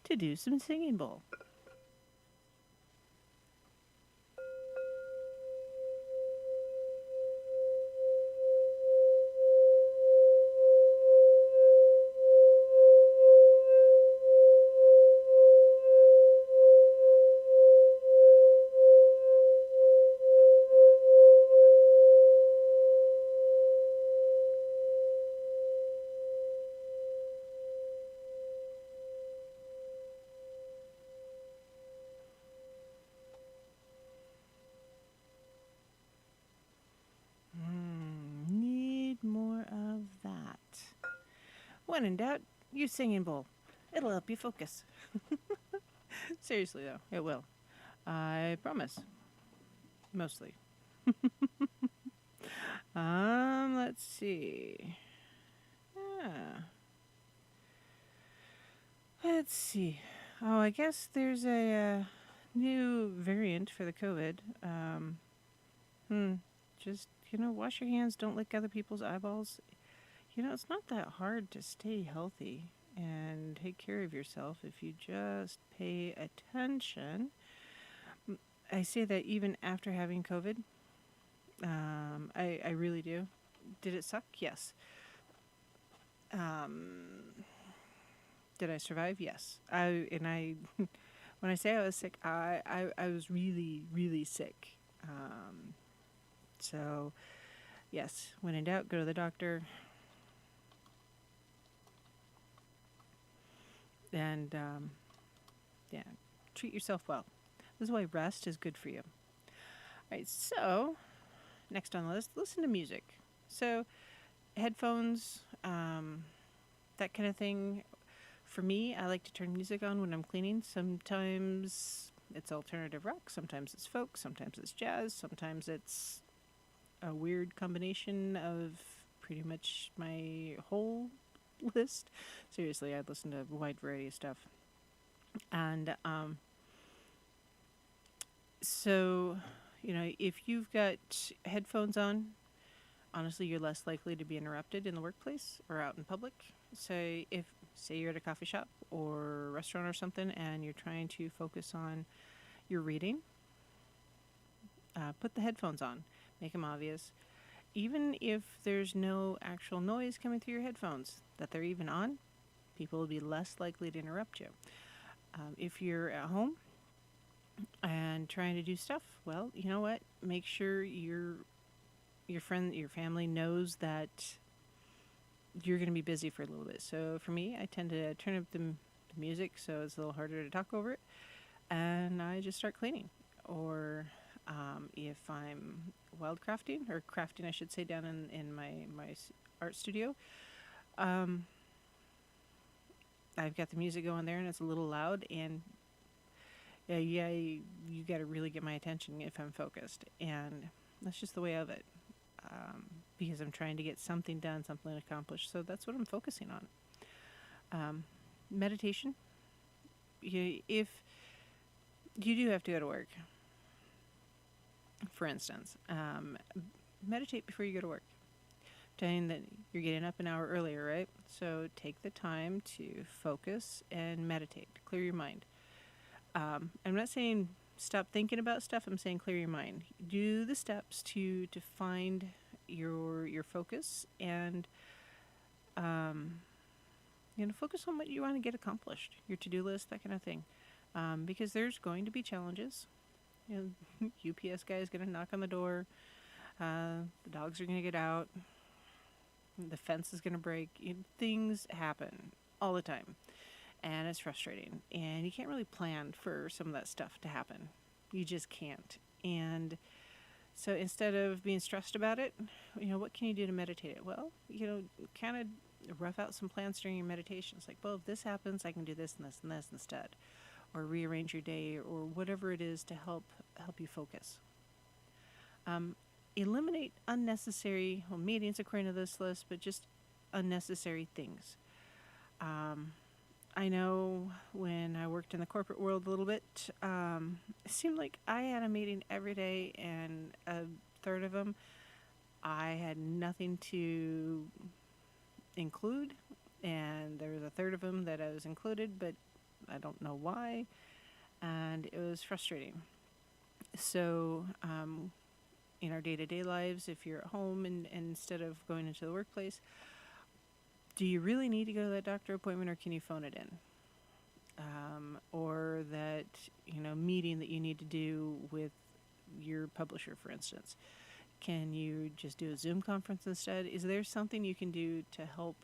to do some singing bowl. Need more of that. When in doubt, use singing bowl. It'll help you focus. Seriously, though, it will. I promise. Mostly. Let's see. Let's see. Oh, I guess there's a new variant for the COVID. Just, wash your hands. Don't lick other people's eyeballs. It's not that hard to stay healthy and take care of yourself if you just pay attention. I say that even after having COVID. I really do. Did it suck? Yes. Did I survive? Yes. When I say I was sick, I was really, really sick. So, yes, when in doubt, go to the doctor. And, treat yourself well. This is why rest is good for you. All right, so next on the list, listen to music. So, headphones, that kind of thing. For me, I like to turn music on when I'm cleaning. Sometimes it's alternative rock, sometimes it's folk, sometimes it's jazz, sometimes it's a weird combination of pretty much my whole list. Seriously, I listen to a wide variety of stuff. And so, if you've got headphones on, honestly, you're less likely to be interrupted in the workplace or out in public. So if, say you're at a coffee shop or restaurant or something and you're trying to focus on your reading, put the headphones on. Make them obvious. Even if there's no actual noise coming through your headphones, that they're even on, people will be less likely to interrupt you. If you're at home and trying to do stuff, well, you know what? Make sure your family knows that you're going to be busy for a little bit. So for me, I tend to turn up the music so it's a little harder to talk over it, and I just start cleaning. Or if I'm wildcrafting, or crafting, I should say, down in my art studio, I've got the music going there and it's a little loud, and you got to really get my attention if I'm focused, and that's just the way of it. Because I'm trying to get something done, something accomplished. So that's what I'm focusing on. Meditation. If you do have to go to work, for instance, meditate before you go to work. Saying that you're getting up an hour earlier, right? So take the time to focus and meditate. Clear your mind. I'm not saying stop thinking about stuff. I'm saying clear your mind. Do the steps to find your focus and focus on what you want to get accomplished. Your to-do list, that kind of thing. Because there's going to be challenges. UPS guy is going to knock on the door. The dogs are going to get out. The fence is going to break. Things happen all the time. And it's frustrating. And you can't really plan for some of that stuff to happen. You just can't. And so instead of being stressed about it, what can you do to meditate it? Well, kind of rough out some plans during your meditation. It's like, well, if this happens, I can do this and this and this instead. or rearrange your day or whatever it is to help you focus. Eliminate unnecessary meetings according to this list, but just unnecessary things. I know when I worked in the corporate world a little bit, it seemed like I had a meeting every day, and a third of them I had nothing to include, and there was a third of them that I was included, but I don't know why, and it was frustrating. So, in our day-to-day lives, if you're at home and instead of going into the workplace, do you really need to go to that doctor appointment, or can you phone it in? Or that, meeting that you need to do with your publisher, for instance. Can you just do a Zoom conference instead? Is there something you can do to help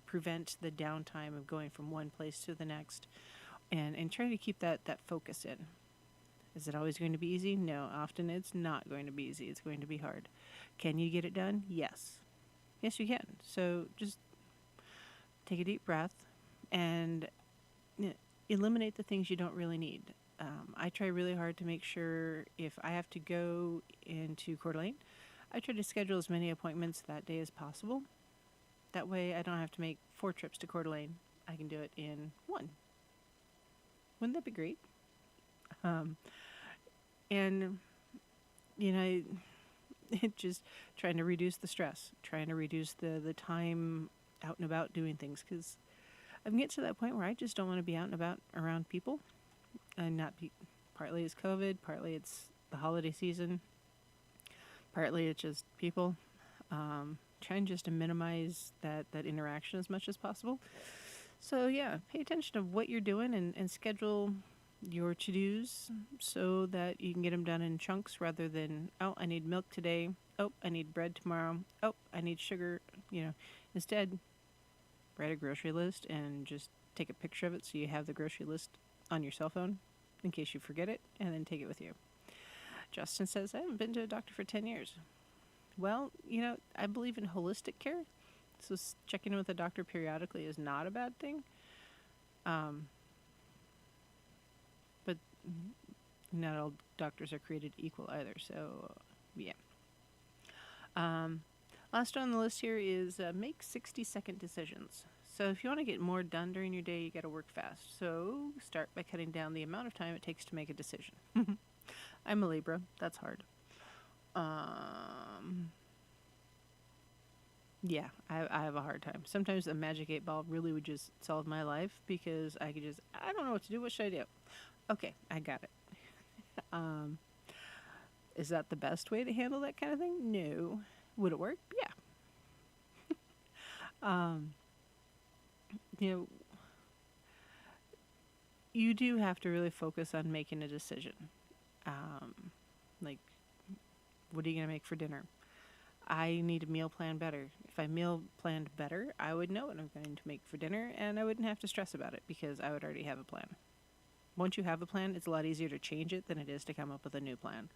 prevent the downtime of going from one place to the next, and trying to keep that focus in? Is it always going to be easy? No, often it's not going to be easy. It's going to be hard. Can you get it done? Yes. Yes, you can. So just take a deep breath and eliminate the things you don't really need. I try really hard to make sure if I have to go into Coeur d'Alene, I try to schedule as many appointments that day as possible. That way I don't have to make 4 trips to Coeur d'Alene. I can do it in 1. Wouldn't that be great? Just trying to reduce the stress, trying to reduce the time out and about doing things, because I'm getting to that point where I just don't want to be out and about around people, and not be. Partly it's COVID, partly it's the holiday season, partly it's just people. Trying just to minimize that interaction as much as possible. So yeah, pay attention to what you're doing and schedule your to-dos so that you can get them done in chunks rather than, oh, I need milk today. Oh, I need bread tomorrow. Oh, I need sugar. Instead, write a grocery list and just take a picture of it so you have the grocery list on your cell phone in case you forget it, and then take it with you. Justin says, I haven't been to a doctor for 10 years. Well, I believe in holistic care, so checking in with a doctor periodically is not a bad thing. But not all doctors are created equal either, so yeah. Last on the list here is make 60-second decisions. So if you want to get more done during your day, you got to work fast. So start by cutting down the amount of time it takes to make a decision. I'm a Libra. That's hard. Yeah, I have a hard time. Sometimes a magic 8 ball really would just solve my life, because I don't know what to do. What should I do? Okay, I got it. Is that the best way to handle that kind of thing? No. Would it work? Yeah. You do have to really focus on making a decision. Like, what are you going to make for dinner? I need a meal plan better. If I meal planned better, I would know what I'm going to make for dinner, and I wouldn't have to stress about it because I would already have a plan. Once you have a plan, it's a lot easier to change it than it is to come up with a new plan.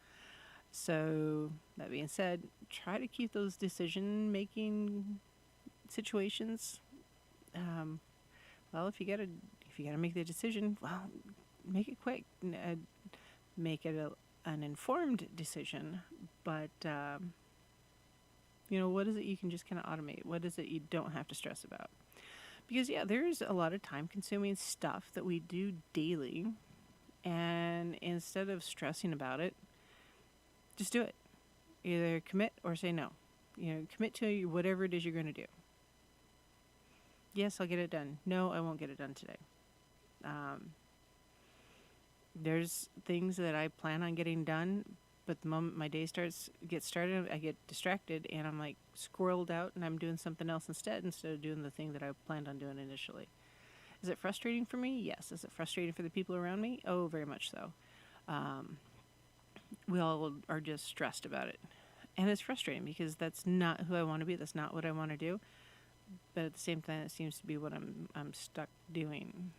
So, that being said, try to keep those decision-making situations. Well, if you gotta make the decision, well, make it quick. Make it an informed decision, but what is it you can just kind of automate? What is it you don't have to stress about? Because yeah, there's a lot of time-consuming stuff that we do daily, and instead of stressing about it, just do it. Either commit or say no. Commit to whatever it is you're going to do. Yes, I'll get it done. No, I won't get it done today. There's things that I plan on getting done, but the moment my day gets started, I get distracted, and I'm like squirreled out, and I'm doing something else instead of doing the thing that I planned on doing initially. Is it frustrating for me? Yes. Is it frustrating for the people around me? Oh, very much so. We all are just stressed about it. And it's frustrating because that's not who I want to be. That's not what I want to do. But at the same time, it seems to be what I'm stuck doing.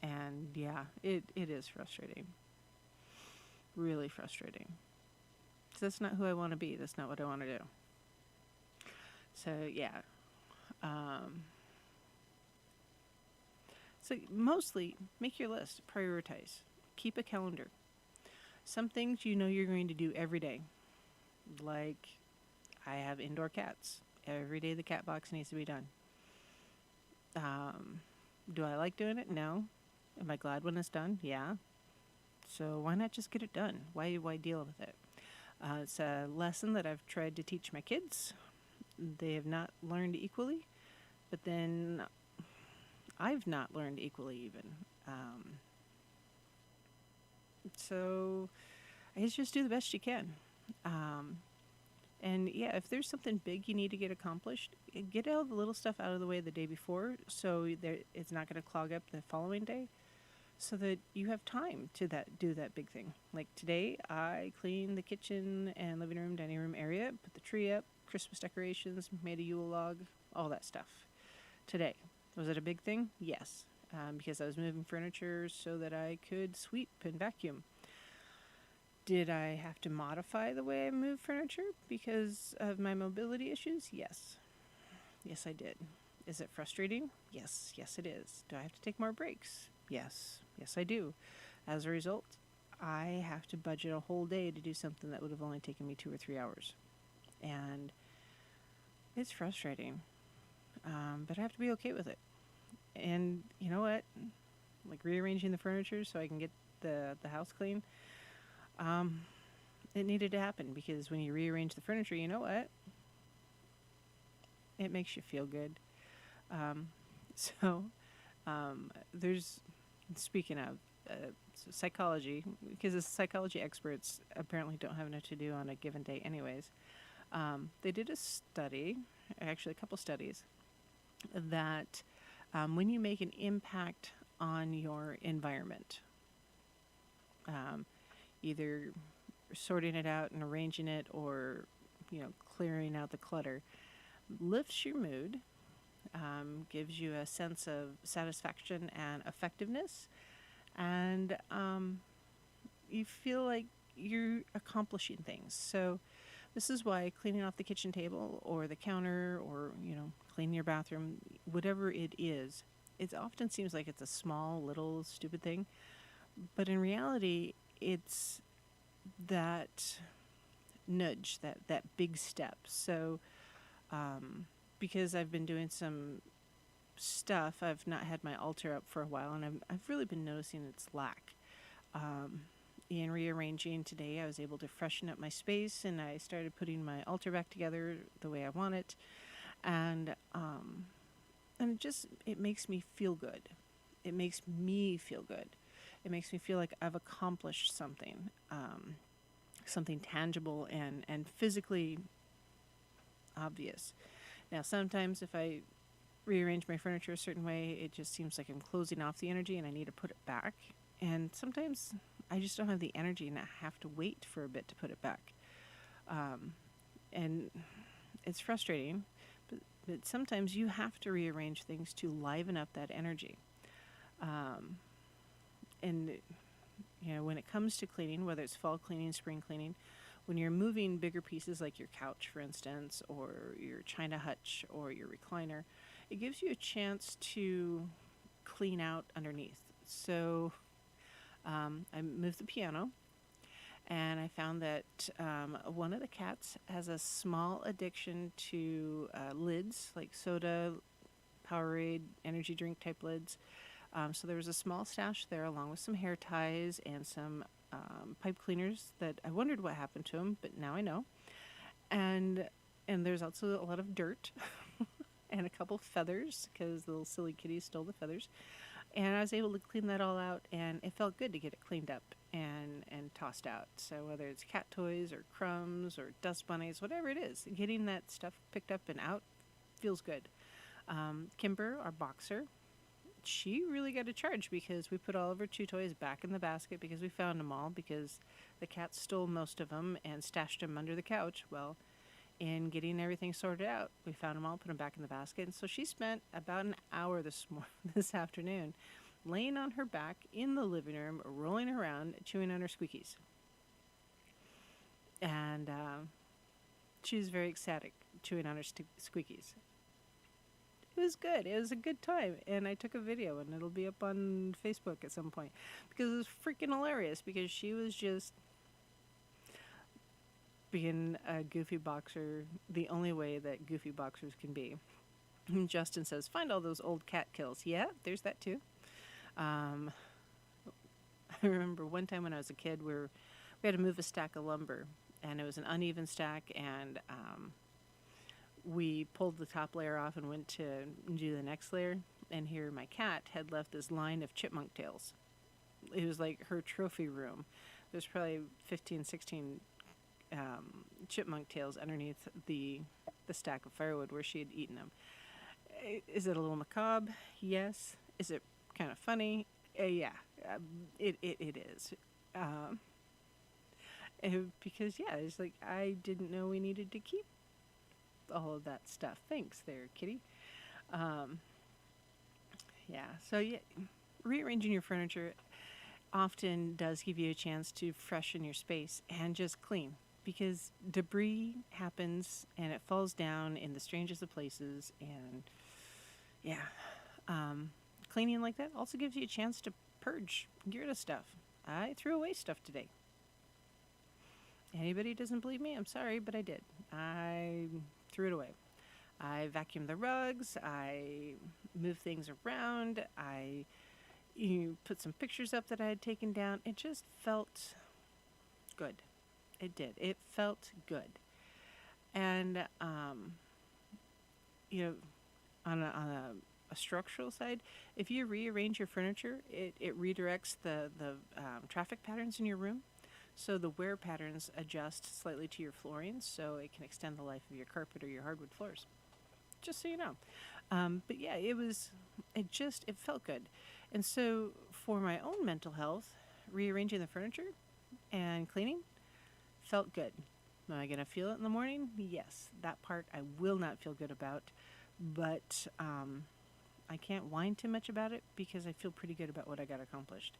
And yeah, it is frustrating. Really frustrating. So that's not who I want to be. That's not what I want to do. So yeah. So mostly make your list, prioritize, keep a calendar. Some things you know you're going to do every day, like I have indoor cats. Every day the cat box needs to be done. Do I like doing it? No. Am I glad when it's done? Yeah. So why not just get it done? Why deal with it? It's a lesson that I've tried to teach my kids. They have not learned equally, but then I've not learned equally even. So I guess just do the best you can. And yeah, if there's something big you need to get accomplished, get all the little stuff out of the way the day before so it's not going to clog up the following day so that you have time to do that big thing. Like today, I cleaned the kitchen and living room, dining room area, put the tree up, Christmas decorations, made a Ulog, all that stuff. Today. Was it a big thing? Yes. Because I was moving furniture so that I could sweep and vacuum. Did I have to modify the way I move furniture because of my mobility issues? Yes. Yes, I did. Is it frustrating? Yes. Yes, it is. Do I have to take more breaks? Yes. Yes, I do. As a result, I have to budget a whole day to do something that would have only taken me 2 or 3 hours. And it's frustrating. But I have to be okay with it. And you know what? Like rearranging the furniture so I can get the house clean. It needed to happen because when you rearrange the furniture, you know what? It makes you feel good. So, there's, speaking of psychology, because the psychology experts apparently don't have enough to do on a given day, anyways. They did a study, actually, a couple studies, that when you make an impact on your environment, either sorting it out and arranging it or, clearing out the clutter, lifts your mood, gives you a sense of satisfaction and effectiveness, and you feel like you're accomplishing things. So this is why cleaning off the kitchen table or the counter or, cleaning your bathroom, whatever it is, it often seems like it's a small, little, stupid thing. But in reality, it's that nudge, that big step. So because I've been doing some stuff, I've not had my altar up for a while, and I've really been noticing its lack. In rearranging today, I was able to freshen up my space, and I started putting my altar back together the way I want it, and it makes me feel good. It makes me feel good. It makes me feel like I've accomplished something, something tangible and physically obvious. Now, sometimes if I rearrange my furniture a certain way, it just seems like I'm closing off the energy and I need to put it back. And sometimes I just don't have the energy and I have to wait for a bit to put it back. And it's frustrating, but sometimes you have to rearrange things to liven up that energy. And when it comes to cleaning, whether it's fall cleaning, spring cleaning, when you're moving bigger pieces like your couch, for instance, or your china hutch or your recliner, it gives you a chance to clean out underneath. So I moved the piano, and I found that one of the cats has a small addiction to lids, like soda, Powerade, energy drink type lids. So there was a small stash there along with some hair ties and some pipe cleaners that I wondered what happened to them, but now I know. And there's also a lot of dirt and a couple feathers because the little silly kitty stole the feathers. And I was able to clean that all out, and it felt good to get it cleaned up and tossed out. So whether it's cat toys or crumbs or dust bunnies, whatever it is, getting that stuff picked up and out feels good. Kimber, our boxer, she really got a charge because we put all of her chew toys back in the basket because we found them all because the cat stole most of them and stashed them under the couch. Well, in getting everything sorted out, we found them all, put them back in the basket. And so she spent about an hour this afternoon laying on her back in the living room, rolling around, chewing on her squeakies. And she was very ecstatic, chewing on her squeakies. It was good. It was a good time. And I took a video, and it'll be up on Facebook at some point. Because it was freaking hilarious. Because she was just being a goofy boxer the only way that goofy boxers can be. And Justin says, find all those old cat kills. Yeah, there's that too. I remember one time when I was a kid, we had to move a stack of lumber. And it was an uneven stack, and we pulled the top layer off and went to do the next layer. And here my cat had left this line of chipmunk tails. It was like her trophy room. There's probably 15, 16 chipmunk tails underneath the stack of firewood where she had eaten them. Is it a little macabre? Yes. Is it kind of funny? Yeah, it is. Because, yeah, it's like I didn't know we needed to keep all of that stuff. Thanks there, kitty. Yeah, so yeah, rearranging your furniture often does give you a chance to freshen your space and just clean, because debris happens and it falls down in the strangest of places. And yeah, cleaning like that also gives you a chance to purge, get rid of stuff. I threw away stuff today. Anybody doesn't believe me? I'm sorry, but I did. I threw it away. I vacuumed the rugs. I moved things around. I put some pictures up that I had taken down. It just felt good. It did. It felt good. And, on a structural side, if you rearrange your furniture, it redirects the traffic patterns in your room. So the wear patterns adjust slightly to your flooring, so it can extend the life of your carpet or your hardwood floors. Just so you know. But yeah, it felt good. And so for my own mental health, rearranging the furniture and cleaning felt good. Am I going to feel it in the morning? Yes. That part I will not feel good about, but I can't whine too much about it because I feel pretty good about what I got accomplished.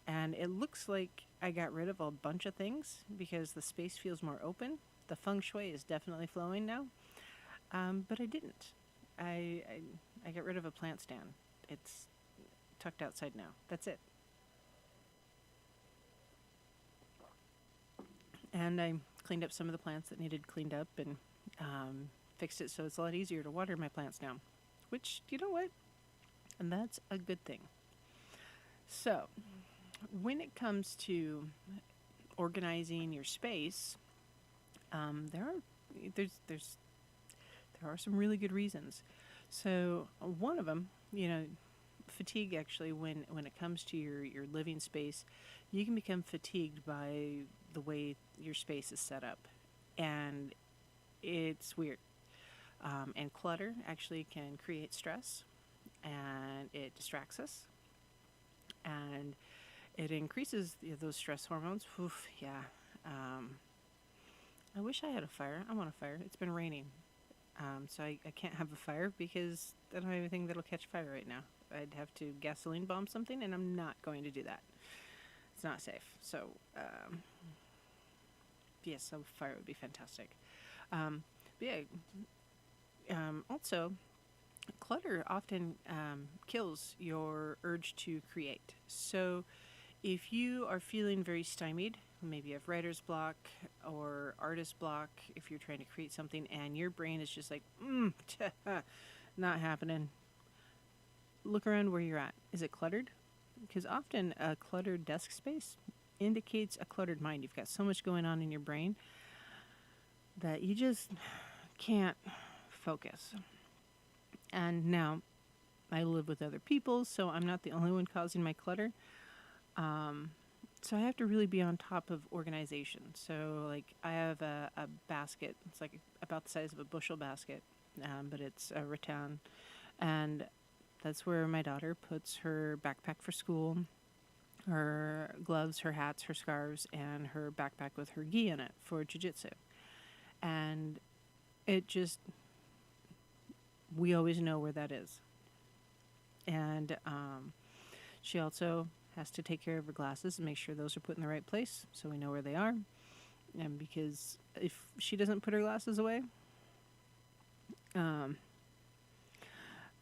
And it looks like I got rid of a bunch of things because the space feels more open. The feng shui is definitely flowing now. But I didn't. I got rid of a plant stand. It's tucked outside now. That's it. And I cleaned up some of the plants that needed cleaned up and fixed it so it's a lot easier to water my plants now. Which, you know what? And that's a good thing. So, when it comes to organizing your space, there are some really good reasons. So one of them, fatigue actually, when it comes to your living space, you can become fatigued by the way your space is set up, and it's weird. And clutter actually can create stress, and it distracts us, and it increases those stress hormones. Oof, yeah. I wish I had a fire. I want a fire. It's been raining. So I can't have a fire because I don't have anything that'll catch fire right now. I'd have to gasoline bomb something, and I'm not going to do that. It's not safe. So, yes, a fire would be fantastic. Also, clutter often kills your urge to create. So if you are feeling very stymied, maybe you have writer's block or artist block, if you're trying to create something and your brain is just like, not happening, look around where you're at. Is it cluttered? Because often a cluttered desk space indicates a cluttered mind. You've got so much going on in your brain that you just can't focus. And now, I live with other people, so I'm not the only one causing my clutter. So I have to really be on top of organization. So, like, I have a basket. It's like about the size of a bushel basket, but it's a rattan. And that's where my daughter puts her backpack for school, her gloves, her hats, her scarves, and her backpack with her gi in it for jiu-jitsu. And we always know where that is. And she also has to take care of her glasses and make sure those are put in the right place so we know where they are. And because if she doesn't put her glasses away,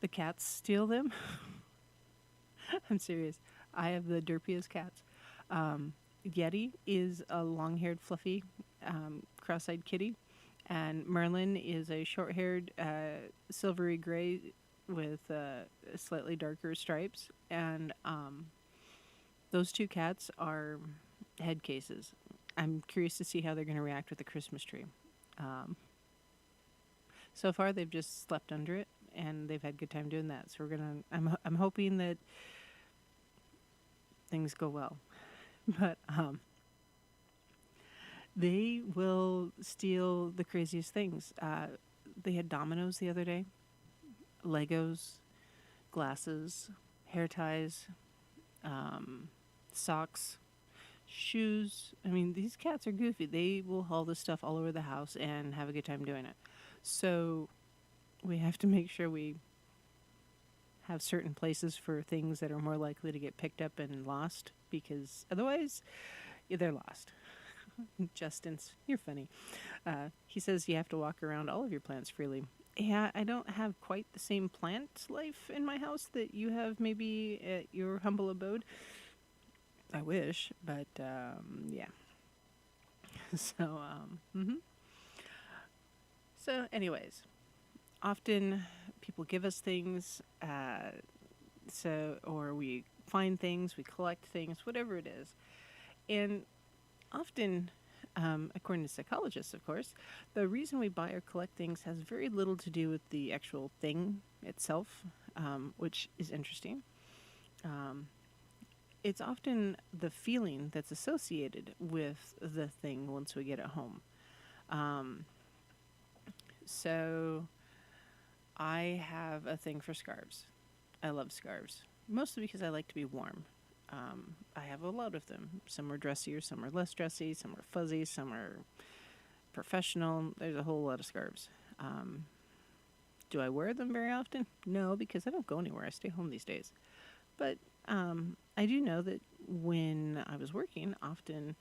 the cats steal them. I'm serious. I have the derpiest cats. Yeti is a long-haired, fluffy, cross-eyed kitty, and Merlin is a short-haired, silvery gray with slightly darker stripes. And those two cats are head cases. I'm curious to see how they're going to react with the Christmas tree. So far, they've just slept under it, and they've had a good time doing that. So we're gonna. I'm hoping that things go well, but they will steal the craziest things. They had dominoes the other day, Legos, glasses, hair ties, socks, shoes. I mean, these cats are goofy. They will haul this stuff all over the house and have a good time doing it. So we have to make sure we have certain places for things that are more likely to get picked up and lost, because otherwise they're lost. Justin's, you're funny. He says you have to walk around all of your plants freely. Yeah, I don't have quite the same plant life in my house that you have maybe at your humble abode. I wish, but yeah. So, So, anyways, often people give us things, or we find things, we collect things, whatever it is. And often, according to psychologists, of course, the reason we buy or collect things has very little to do with the actual thing itself, which is interesting. It's often the feeling that's associated with the thing once we get it home. So I have a thing for scarves. I love scarves, mostly because I like to be warm. I have a lot of them. Some are dressier, some are less dressy, some are fuzzy, some are professional. There's a whole lot of scarves. Do I wear them very often? No, because I don't go anywhere. I stay home these days. But I do know that when I was working, often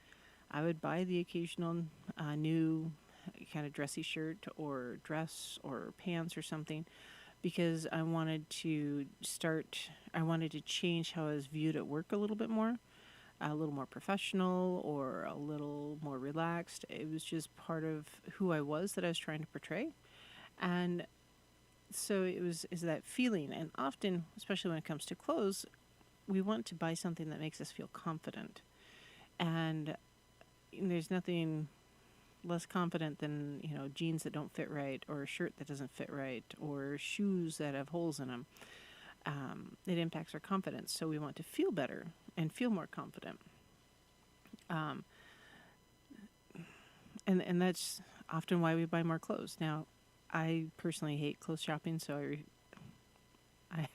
I would buy the occasional new kind of dressy shirt or dress or pants or something, because I wanted to change how I was viewed at work a little bit more, a little more professional or a little more relaxed. It was just part of who I was that I was trying to portray. And so is that feeling. And often, especially when it comes to clothes, we want to buy something that makes us feel confident. And there's nothing less confident than, jeans that don't fit right, or a shirt that doesn't fit right, or shoes that have holes in them. It impacts our confidence. So we want to feel better and feel more confident. And that's often why we buy more clothes. Now, I personally hate clothes shopping, so I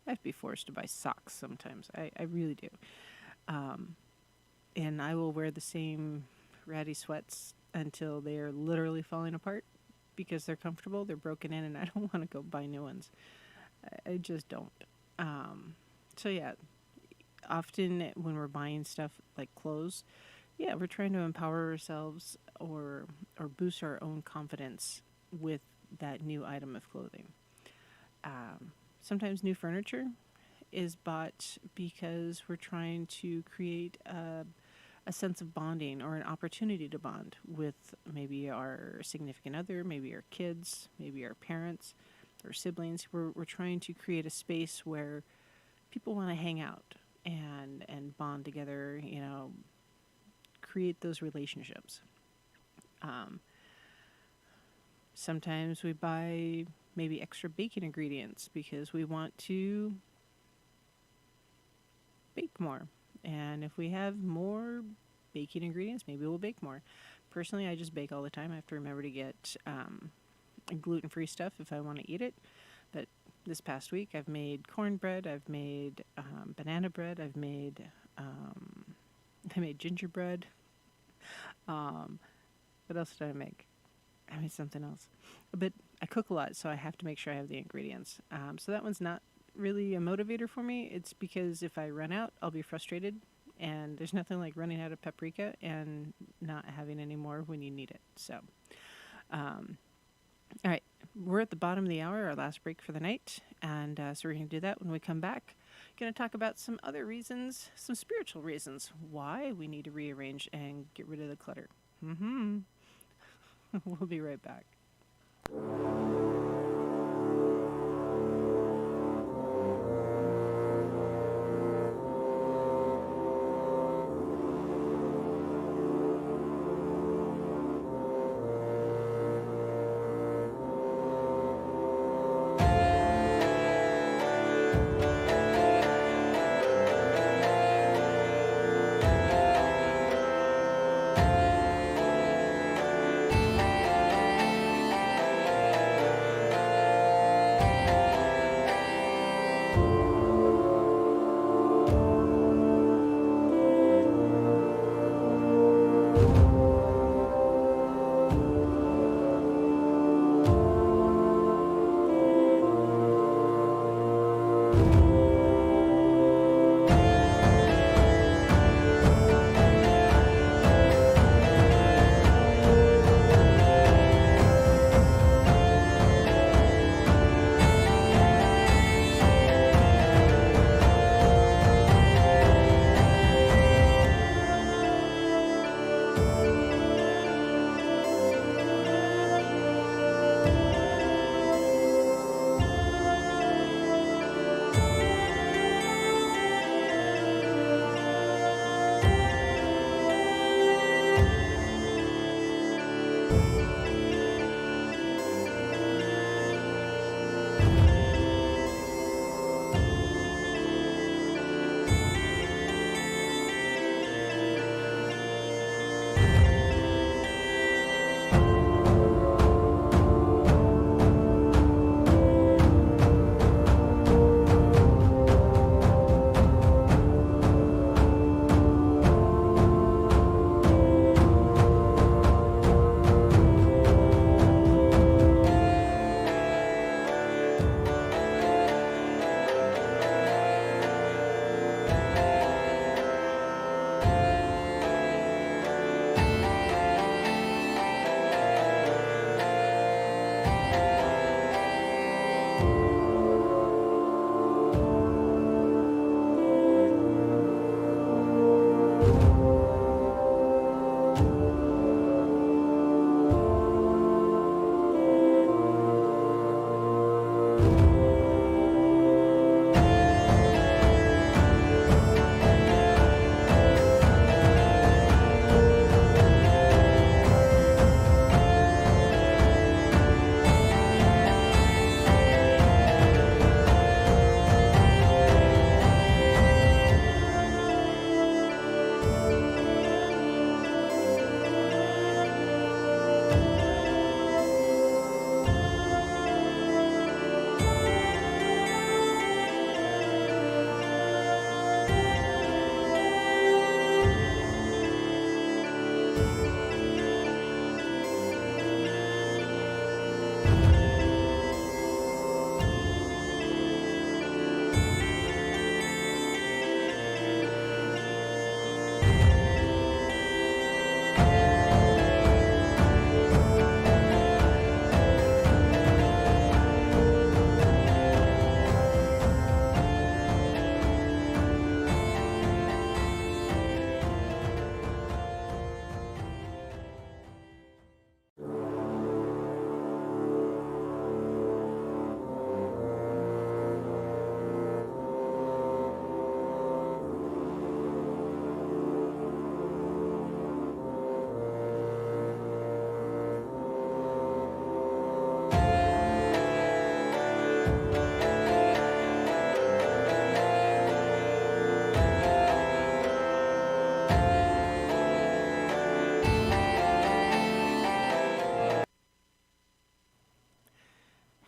have to be forced to buy socks sometimes. I really do. And I will wear the same ratty sweats until they are literally falling apart because they're comfortable, they're broken in, and I don't want to go buy new ones. I just don't. So yeah, often when we're buying stuff like clothes, yeah, we're trying to empower ourselves or boost our own confidence with that new item of clothing. Sometimes new furniture is bought because we're trying to create a sense of bonding or an opportunity to bond with maybe our significant other, maybe our kids, maybe our parents or siblings. We're trying to create a space where people want to hang out and bond together, create those relationships. Sometimes we buy maybe extra baking ingredients because we want to bake more. And if we have more baking ingredients, maybe we'll bake more. Personally, I just bake all the time. I have to remember to get gluten-free stuff if I want to eat it. But this past week, I've made cornbread, I've made banana bread, I made gingerbread. What else did I make? I made something else. But I cook a lot, so I have to make sure I have the ingredients. So that one's not really a motivator for me. It's because if I run out, I'll be frustrated, and there's nothing like running out of paprika and not having any more when you need it. So All right, we're at the bottom of the hour, our last break for the night, and so we're going to do that when we come back. Going to talk about some other reasons, some spiritual reasons why we need to rearrange and get rid of the clutter. Mm-hmm. We'll be right back.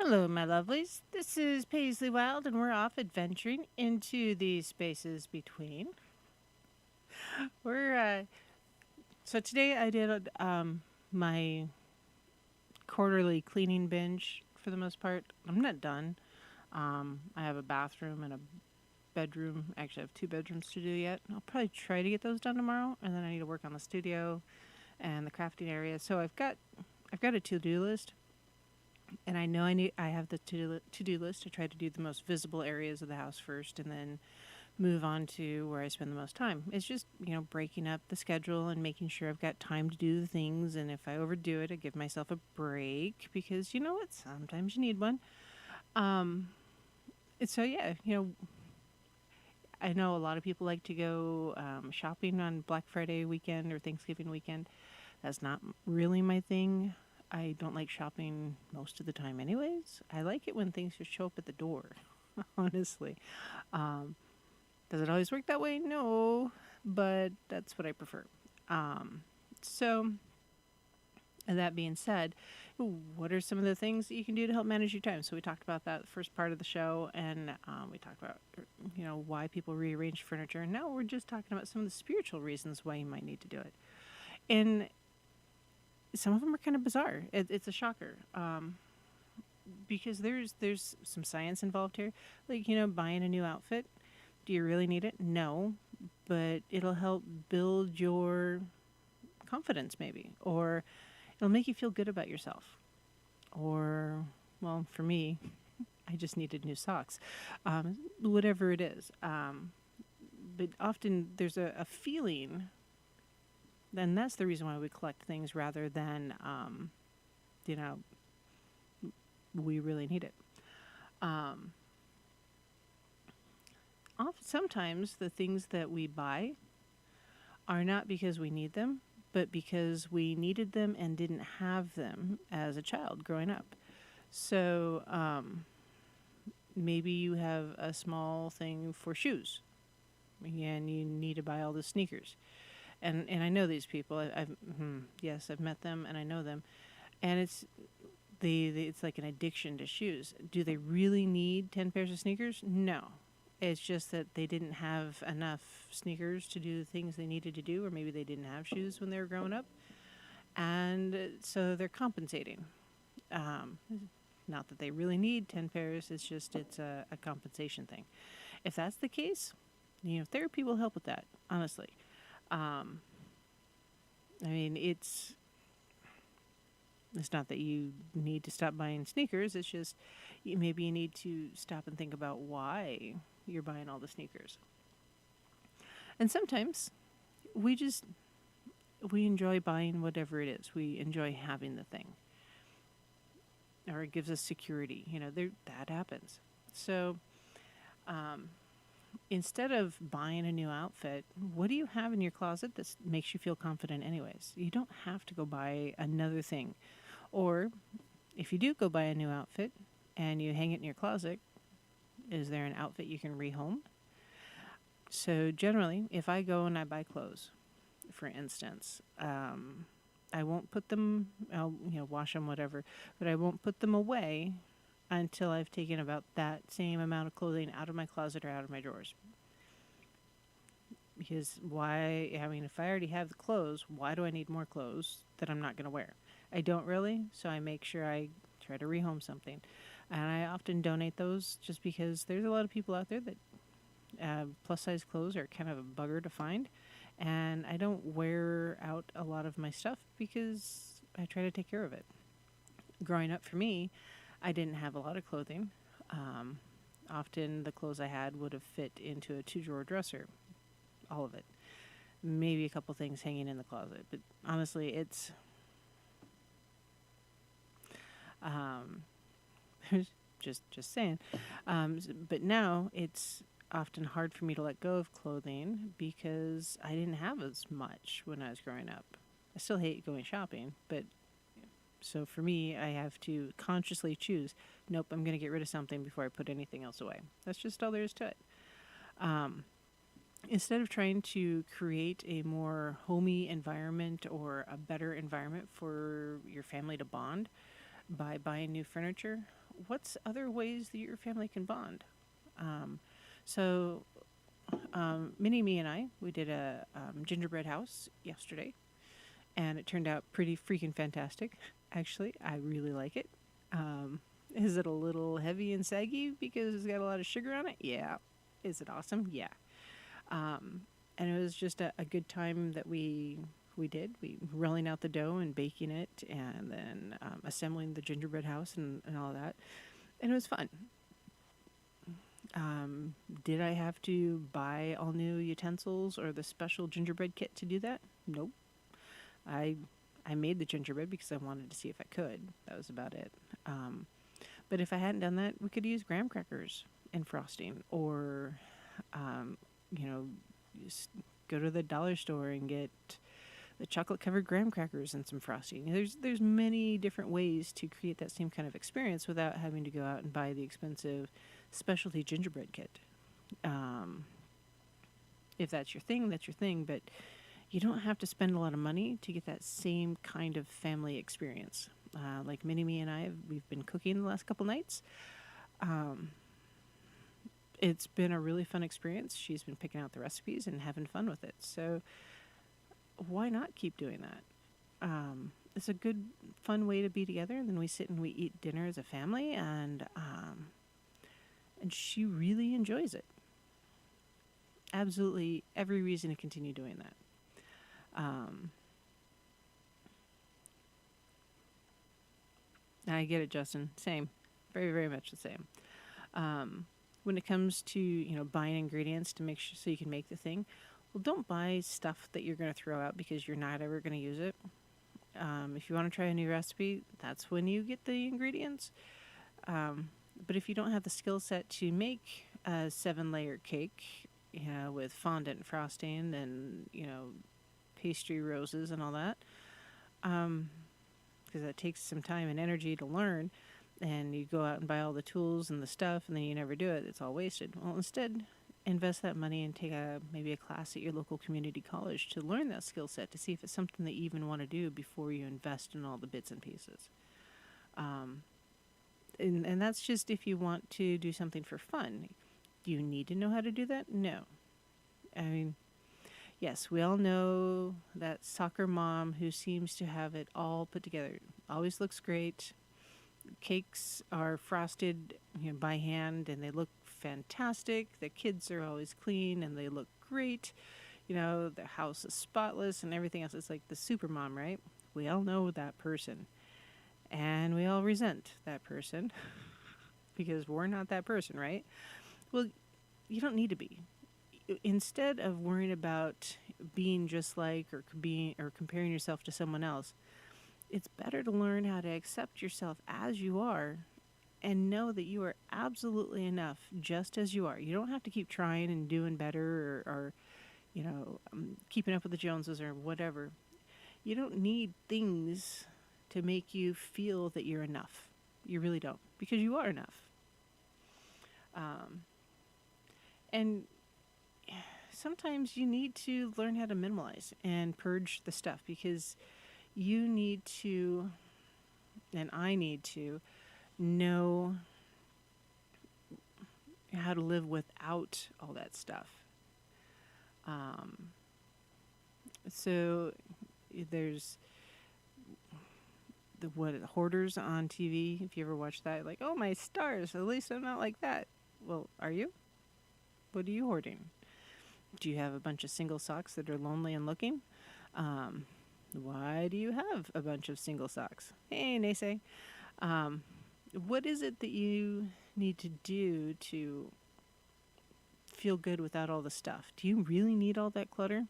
Hello, my lovelies. This is Paisley Wild, and we're off adventuring into the spaces between. We're so today I did my quarterly cleaning binge for the most part. I'm not done. I have a bathroom and a bedroom. Actually, I have 2 bedrooms to do yet. I'll probably try to get those done tomorrow, and then I need to work on the studio and the crafting area. So I've got a to-do list. And I have the to-do list. I try to do the most visible areas of the house first and then move on to where I spend the most time. It's just, breaking up the schedule and making sure I've got time to do the things. And if I overdo it, I give myself a break because you know what? Sometimes you need one. Um, and so, yeah, I know a lot of people like to go shopping on Black Friday weekend or Thanksgiving weekend. That's not really my thing. I don't like shopping most of the time, anyways. I like it when things just show up at the door, honestly. Um, does it always work that way? No, but that's what I prefer. Um, so, and that being said, what are some of the things that you can do to help manage your time? So we talked about that the first part of the show, and we talked about why people rearrange furniture. And now we're just talking about some of the spiritual reasons why you might need to do it. And some of them are kind of bizarre. It's a shocker because there's some science involved here. Like buying a new outfit. Do you really need it? No, but it'll help build your confidence, maybe, or it'll make you feel good about yourself. Or, well, for me, I just needed new socks. Whatever it is. But often there's a feeling, and that's the reason why we collect things rather than, you know, we really need it. Um, Sometimes the things that we buy are not because we need them, but because we needed them and didn't have them as a child growing up. So maybe you have a small thing for shoes, and you need to buy all the sneakers. And I know these people. Yes, I've met them and I know them, and it's like an addiction to shoes. Do they really need 10 pairs of sneakers? No. It's just that they didn't have enough sneakers to do the things they needed to do, or maybe they didn't have shoes when they were growing up. And so they're compensating. Um, Not that they really need 10 pairs, it's a compensation thing. If that's the case, therapy will help with that, honestly. Um, I mean, it's not that you need to stop buying sneakers. It's just maybe you need to stop and think about why you're buying all the sneakers. And sometimes we just we enjoy buying whatever it is. We enjoy having the thing, or it gives us security. That happens. So um, instead of buying a new outfit, what do you have in your closet that makes you feel confident, anyways? You don't have to go buy another thing. Or if you do go buy a new outfit and you hang it in your closet, is there an outfit you can rehome? So generally, if I go and I buy clothes, for instance, I won't put them, I'll wash them, whatever, but I won't put them away until I've taken about that same amount of clothing out of my closet or out of my drawers. Because why, I mean, if I already have the clothes, why do I need more clothes that I'm not going to wear? I don't really, so I make sure I try to rehome something. And I often donate those just because there's a lot of people out there that plus size clothes are kind of a bugger to find. And I don't wear out a lot of my stuff because I try to take care of it. Growing up for me, I didn't have a lot of clothing. Often the clothes I had would have fit into a 2-drawer dresser, all of it. Maybe a couple things hanging in the closet, but honestly, it's um, just saying. But now it's often hard for me to let go of clothing because I didn't have as much when I was growing up. I still hate going shopping, but so for me, I have to consciously choose. Nope, I'm going to get rid of something before I put anything else away. That's just all there is to it. Instead of trying to create a more homey environment or a better environment for your family to bond by buying new furniture, what's other ways that your family can bond? So, Minnie, me, and I, we did a gingerbread house yesterday, and it turned out pretty freaking fantastic. Actually, I really like it. Is it a little heavy and saggy because it's got a lot of sugar on it? Yeah. Is it awesome? Yeah. And it was just a good time that we we did. We rolling out the dough and baking it, and then assembling the gingerbread house and all that. And it was fun. Did I have to buy all new utensils or the special gingerbread kit to do that? Nope. I I made the gingerbread because I wanted to see if I could. That was about it. But if I hadn't done that, we could use graham crackers in frosting, or um, you know, just go to the dollar store and get the chocolate covered graham crackers and some frosting. There's many different ways to create that same kind of experience without having to go out and buy the expensive specialty gingerbread kit. Um, if that's your thing, that's your thing. But you don't have to spend a lot of money to get that same kind of family experience. Like Minnie and I, we've been cooking the last couple nights. Um, it's been a really fun experience. She's been picking out the recipes and having fun with it. So why not keep doing that? It's a good, fun way to be together. And then we sit and we eat dinner as a family, and she really enjoys it. Absolutely every reason to continue doing that. I get it, Justin. Same. Very, very much the same. When it comes to, buying ingredients to make sure so you can make the thing, well, don't buy stuff that you're going to throw out because you're not ever going to use it. If you want to try a new recipe, that's when you get the ingredients. But if you don't have the skill set to make a 7-layer cake, with fondant frosting and, pastry roses and all that, because that takes some time and energy to learn, and you go out and buy all the tools and the stuff, and then you never do it, it's all wasted. Well, instead, invest that money and take maybe a class at your local community college to learn that skill set, to see if it's something that you even want to do before you invest in all the bits and pieces. And that's just if you want to do something for fun. Do you need to know how to do that? No. I mean, yes, we all know that soccer mom who seems to have it all put together. Always looks great. Cakes are frosted, by hand, and they look fantastic. The kids are always clean and they look great. The house is spotless and everything else. It's like the super mom, right? We all know that person. And we all resent that person because we're not that person, right? Well, you don't need to be. Instead of worrying about being just like or comparing yourself to someone else, it's better to learn how to accept yourself as you are and know that you are absolutely enough just as you are. You don't have to keep trying and doing better or keeping up with the Joneses or whatever. You don't need things to make you feel that you're enough. You really don't, because you are enough. And sometimes you need to learn how to minimalize and purge the stuff, because you need to, and I need to, know how to live without all that stuff. So there's the hoarders on TV. If you ever watch that, like, oh my stars, at least I'm not like that. Well, are you? What are you hoarding? Do you have a bunch of single socks that are lonely and looking? Why do you have a bunch of single socks? Hey, Naysay. What is it that you need to do to feel good without all the stuff? Do you really need all that clutter?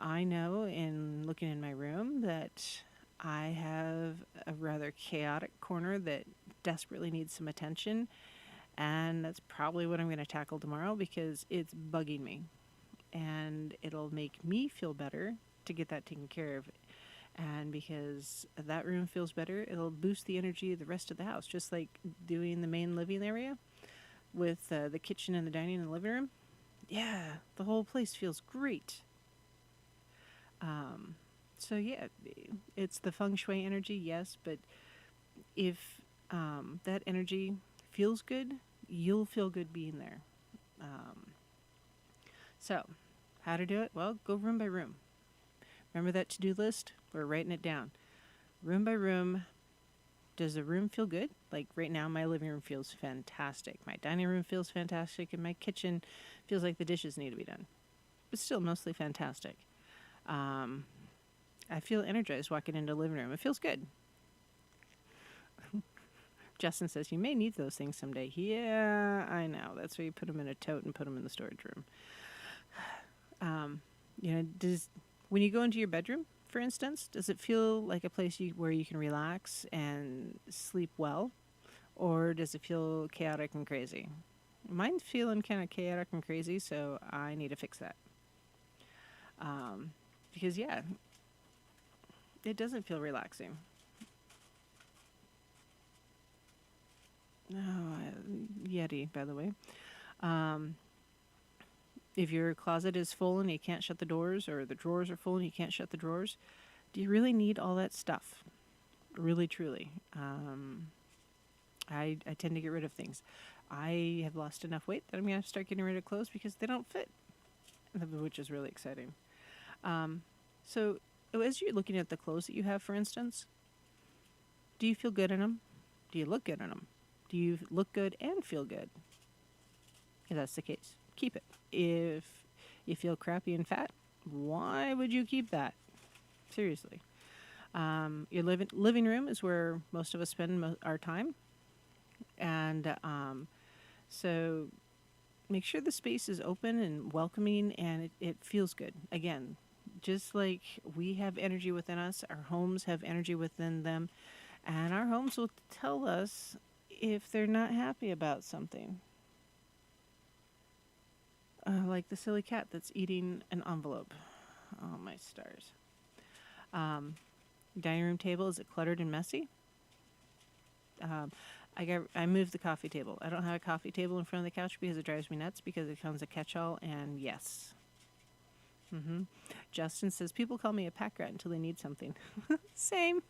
I know, in looking in my room, that I have a rather chaotic corner that desperately needs some attention, and that's probably what I'm going to tackle tomorrow because it's bugging me. And it'll make me feel better to get that taken care of. And because that room feels better, it'll boost the energy of the rest of the house, just like doing the main living area with the kitchen and the dining and the living room. Yeah, the whole place feels great. So yeah, it's the feng shui energy, yes, but if that energy feels good, you'll feel good being there. So, how to do it? Well, go room by room. Remember that to-do list? We're writing it down. Room by room. Does the room feel good? Like right now, my living room feels fantastic. My dining room feels fantastic. And my kitchen feels like the dishes need to be done. But still mostly fantastic. I feel energized walking into the living room. It feels good. Justin says, you may need those things someday. Yeah, I know. That's why you put them in a tote and put them in the storage room. When you go into your bedroom, for instance, does it feel like a place where you can relax and sleep well? Or does it feel chaotic and crazy? Mine's feeling kind of chaotic and crazy, so I need to fix that. Because, yeah, it doesn't feel relaxing. Yeti, by the way. If your closet is full and you can't shut the doors, or the drawers are full and you can't shut the drawers, do you really need all that stuff? Really, truly. I tend to get rid of things. I have lost enough weight that I'm going to have to start getting rid of clothes because they don't fit, which is really exciting. So as you're looking at the clothes that you have, for instance, do you feel good in them? Do you look good in them? Do you look good and feel good? If that's the case, keep it. If you feel crappy and fat, why would you keep that? Seriously. Your living room is where most of us spend our time. And so make sure the space is open and welcoming and it feels good. Again, just like we have energy within us, our homes have energy within them. And our homes will tell us if they're not happy about something. Like the silly cat that's eating an envelope. Oh, my stars. Dining room table, is it cluttered and messy? I moved the coffee table. I don't have a coffee table in front of the couch because it drives me nuts because it comes a catch-all, and yes. Justin says, people call me a pack rat until they need something. Same.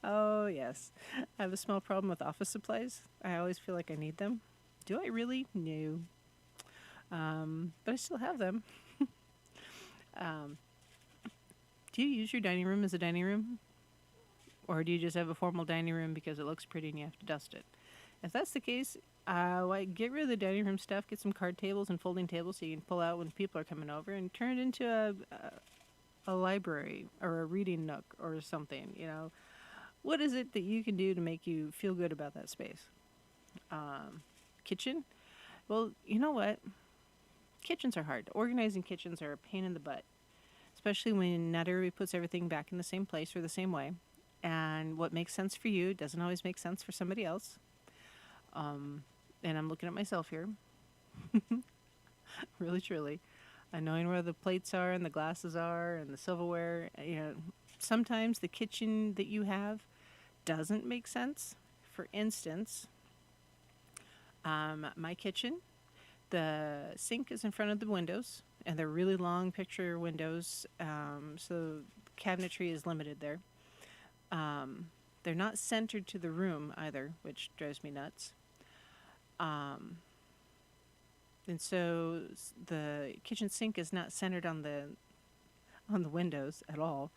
Oh, yes. I have a small problem with office supplies. I always feel like I need them. Do I really? No. But I still have them. Do you use your dining room as a dining room? Or do you just have a formal dining room because it looks pretty and you have to dust it? If that's the case, get rid of the dining room stuff, get some card tables and folding tables so you can pull out when people are coming over, and turn it into a library or a reading nook or something, you know. What is it that you can do to make you feel good about that space? Kitchen? Well, you know what? Kitchens are hard. Organizing kitchens are a pain in the butt, especially when not everybody puts everything back in the same place or the same way. And what makes sense for you doesn't always make sense for somebody else. And I'm looking at myself here. Really, truly. Knowing where the plates are and the glasses are and the silverware. You know, sometimes the kitchen that you have doesn't make sense. For instance, my kitchen, the sink is in front of the windows, and they're really long picture windows, so cabinetry is limited there. They're not centered to the room either, which drives me nuts. And so the kitchen sink is not centered on the windows at all.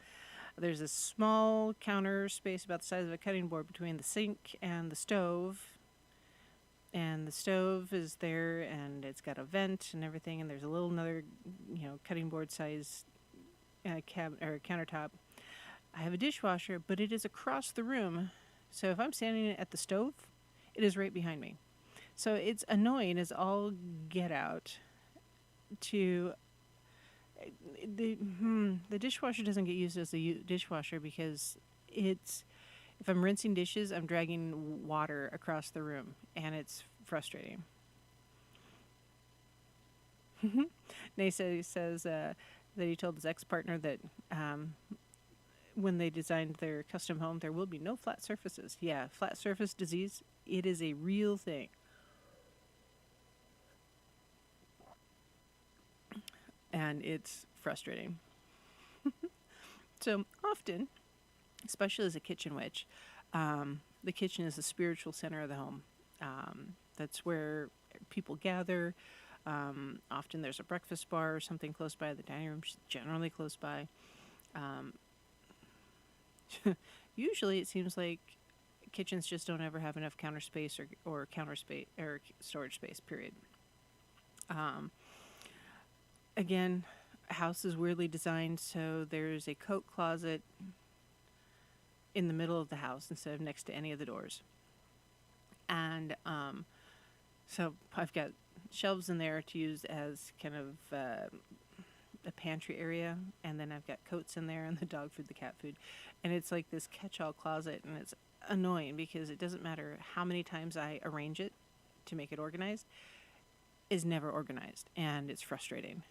There's a small counter space about the size of a cutting board between the sink and the stove. And the stove is there, and it's got a vent and everything. And there's a little another, cutting board size countertop. I have a dishwasher, but it is across the room. So if I'm standing at the stove, it is right behind me. So it's annoying as all get out to... The dishwasher doesn't get used as a dishwasher because it's... If I'm rinsing dishes, I'm dragging water across the room, and it's frustrating. Nay says that he told his ex-partner that when they designed their custom home, there will be no flat surfaces. Yeah, flat surface disease, it is a real thing. And it's frustrating. So often, especially as a kitchen witch, the kitchen is the spiritual center of the home. That's where people gather. Often there's a breakfast bar or something close by. The dining room's generally close by. Usually it seems like kitchens just don't ever have enough counter space or counter space or storage space, period. Again, house is weirdly designed, so there's a coat closet in the middle of the house instead of next to any of the doors. And so I've got shelves in there to use as kind of a pantry area, and then I've got coats in there and the dog food, the cat food. And it's like this catch-all closet, and it's annoying because it doesn't matter how many times I arrange it to make it organized, is never organized, and it's frustrating.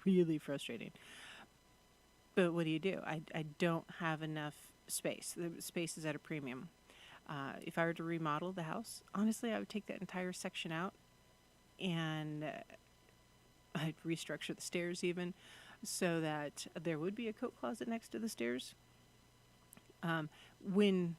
Really frustrating. But what do? I don't have enough space. The space is at a premium. If I were to remodel the house, honestly, I would take that entire section out, and I'd restructure the stairs even, so that there would be a coat closet next to the stairs. When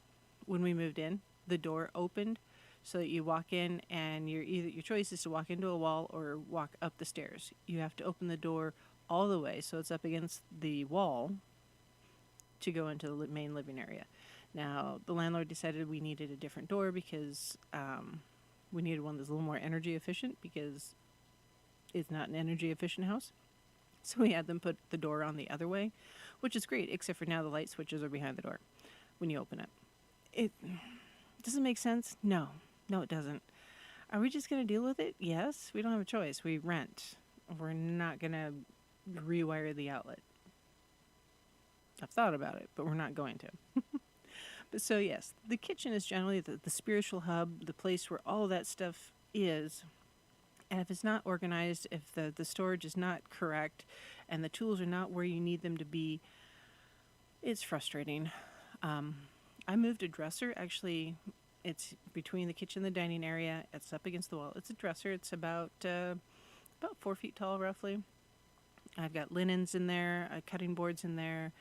we moved in, the door opened so that you walk in, and your choice is to walk into a wall or walk up the stairs. You have to open the door all the way so it's up against the wall to go into the main living area. Now, the landlord decided we needed a different door because we needed one that's a little more energy efficient, because it's not an energy efficient house. So we had them put the door on the other way, which is great, except for now the light switches are behind the door when you open it. It doesn't make sense? No, it doesn't. Are we just going to deal with it? Yes, we don't have a choice. We rent. We're not going to rewire the outlet. I've thought about it, but we're not going to. But so yes, the kitchen is generally the spiritual hub, the place where all of that stuff is. And if it's not organized, if the storage is not correct, and the tools are not where you need them to be, it's frustrating. I moved a dresser. Actually, it's between the kitchen and the dining area. It's up against the wall. It's a dresser. It's about 4 feet tall, roughly. I've got linens in there, cutting boards in there.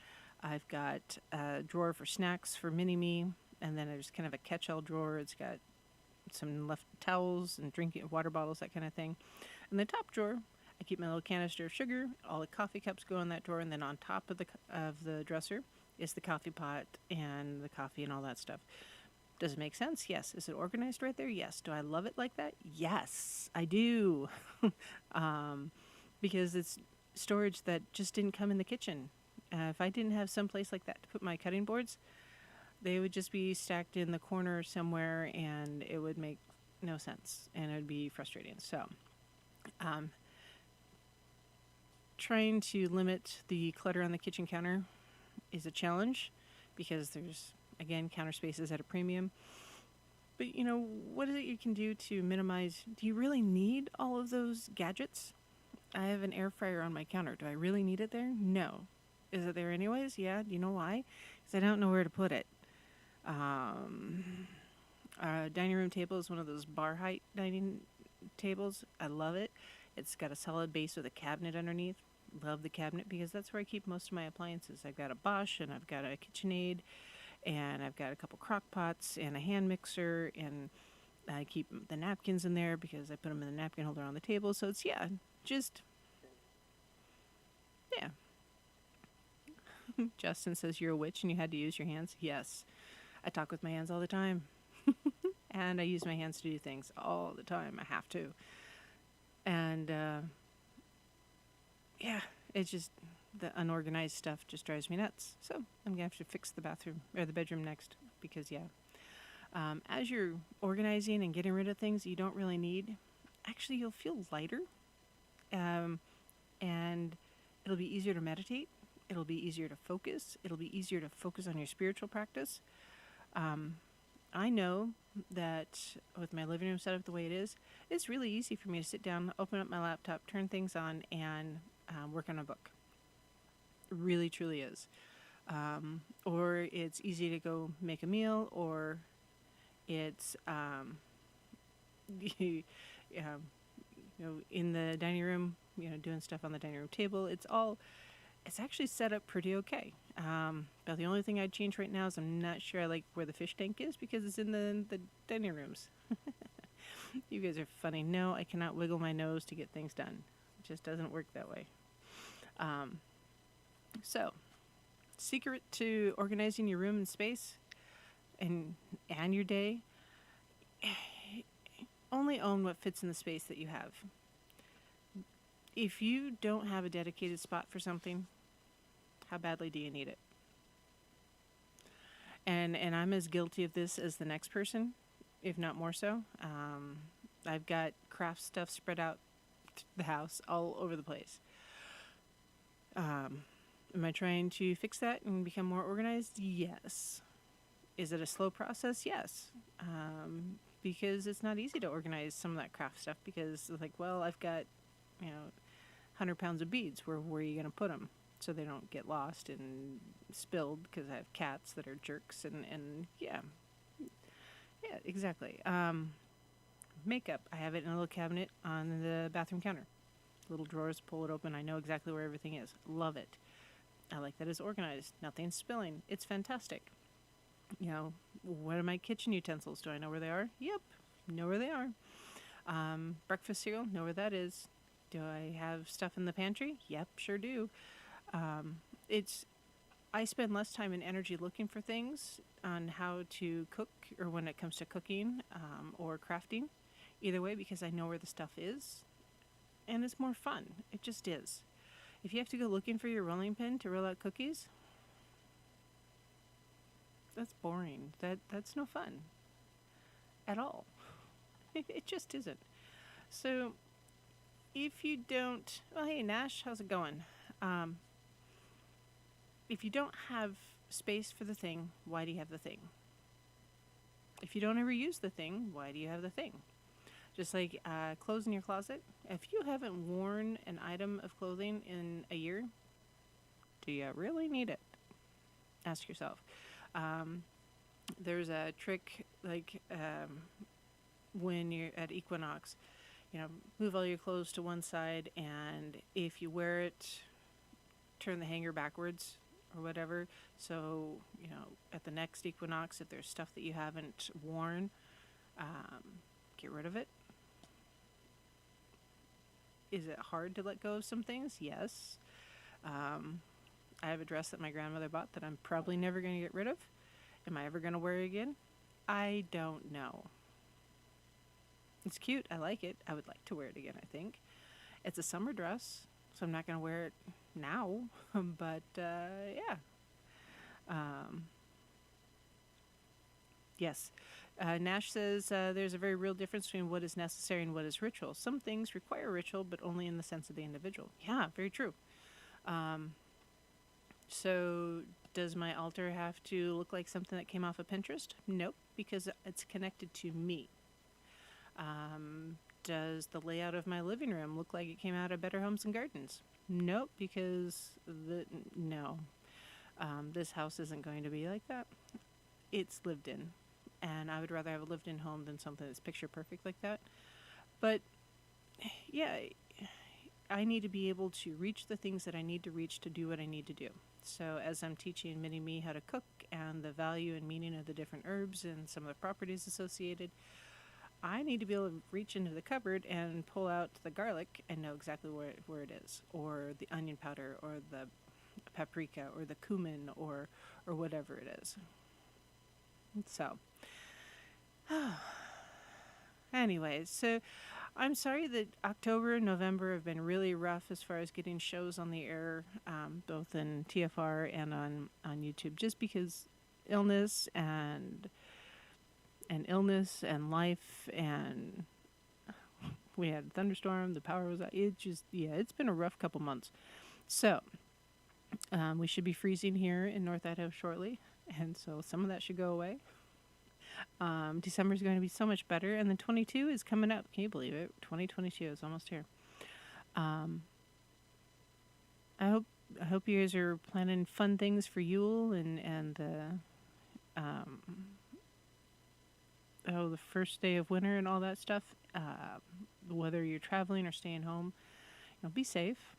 I've got a drawer for snacks for mini-me, and then there's kind of a catch-all drawer. It's got some left towels and drinking water bottles, that kind of thing. In the top drawer, I keep my little canister of sugar. All the coffee cups go in that drawer, and then on top of the dresser is the coffee pot and the coffee and all that stuff. Does it make sense? Yes. Is it organized right there? Yes. Do I love it like that? Yes, I do. Because it's storage that just didn't come in the kitchen. If I didn't have some place like that to put my cutting boards, they would just be stacked in the corner somewhere, and it would make no sense, and it would be frustrating. So, trying to limit the clutter on the kitchen counter is a challenge, because there's, again, counter spaces at a premium. But, what is it you can do to minimize? Do you really need all of those gadgets? I have an air fryer on my counter. Do I really need it there? No. Is it there anyways? Yeah. Do you know why? Because I don't know where to put it. Our dining room table is one of those bar height dining tables. I love it. It's got a solid base with a cabinet underneath. Love the cabinet because that's where I keep most of my appliances. I've got a Bosch, and I've got a KitchenAid, and I've got a couple crock pots and a hand mixer, and I keep the napkins in there because I put them in the napkin holder on the table. So it's, yeah. Justin says, you're a witch and you had to use your hands. Yes. I talk with my hands all the time. And I use my hands to do things all the time. I have to. And, it's just, the unorganized stuff just drives me nuts. So I'm going to have to fix the bathroom, or the bedroom next, because, as you're organizing and getting rid of things you don't really need, actually you'll feel lighter. And it'll be easier to meditate. It'll be easier to focus. It'll be easier to focus on your spiritual practice. I know that with my living room set up the way it is, it's really easy for me to sit down, open up my laptop, turn things on, and work on a book. It really, truly is. Or it's easy to go make a meal, or it's in the dining room, doing stuff on the dining room table. It's actually set up pretty okay. But the only thing I'd change right now is I'm not sure I like where the fish tank is, because it's in the dining rooms. You guys are funny. No, I cannot wiggle my nose to get things done. It just doesn't work that way. So, secret to organizing your room and space and your day: only own what fits in the space that you have. if you don't have a dedicated spot for something, how badly do you need it? And I'm as guilty of this as the next person, if not more so. I've got craft stuff spread out the house all over the place. Am I trying to fix that and become more organized? Yes. Is it a slow process? Yes. Because it's not easy to organize some of that craft stuff because, like, well, I've got, 100 pounds of beads. Where are you going to put them so they don't get lost and spilled because I have cats that are jerks and yeah. Yeah, exactly. Makeup. I have it in a little cabinet on the bathroom counter. Little drawers, pull it open. I know exactly where everything is. Love it. I like that it's organized. Nothing's spilling. It's fantastic. What are my kitchen utensils? Do I know where they are? Yep, know where they are. Breakfast cereal, know where that is. Do I have stuff in the pantry? Yep, sure do. I spend less time and energy looking for things on how to cook or when it comes to cooking or crafting. Either way, because I know where the stuff is. And it's more fun. It just is. If you have to go looking for your rolling pin to roll out cookies, that's boring. That's no fun at all. It just isn't. So if you don't, well, hey Nash, how's it going? If you don't have space for the thing, why do you have the thing? If you don't ever use the thing, why do you have the thing? Just like clothes in your closet. If you haven't worn an item of clothing in a year, do you really need it? Ask yourself. There's a trick like when you're at equinox, move all your clothes to one side, and if you wear it, turn the hanger backwards or whatever. So, at the next equinox, if there's stuff that you haven't worn, get rid of it. Is it hard to let go of some things? Yes. I have a dress that my grandmother bought that I'm probably never going to get rid of. Am I ever going to wear it again? I don't know. It's cute. I like it. I would like to wear it again, I think. It's a summer dress, so I'm not going to wear it now. But, yeah. Yes. Nash says there's a very real difference between what is necessary and what is ritual. Some things require ritual, but only in the sense of the individual. Yeah, very true. So does my altar have to look like something that came off of Pinterest? Nope, because it's connected to me. Does the layout of my living room look like it came out of Better Homes and Gardens? Nope, because no. This house isn't going to be like that. It's lived in. And I would rather have a lived-in home than something that's picture-perfect like that. But, yeah, I need to be able to reach the things that I need to reach to do what I need to do. So as I'm teaching mini-me how to cook and the value and meaning of the different herbs and some of the properties associated, I need to be able to reach into the cupboard and pull out the garlic and know exactly where it is, or the onion powder, or the paprika, or the cumin, or whatever it is. So, anyways, so I'm sorry that October and November have been really rough as far as getting shows on the air, both in TFR and on YouTube, just because illness and life, and we had a thunderstorm, the power was out. It's been a rough couple months. So, we should be freezing here in North Idaho shortly, and so some of that should go away. December is going to be so much better, and then 22 is coming up. Can you believe it? 2022 is almost here. I hope you guys are planning fun things for Yule and the first day of winter and all that stuff. Whether you're traveling or staying home, be safe.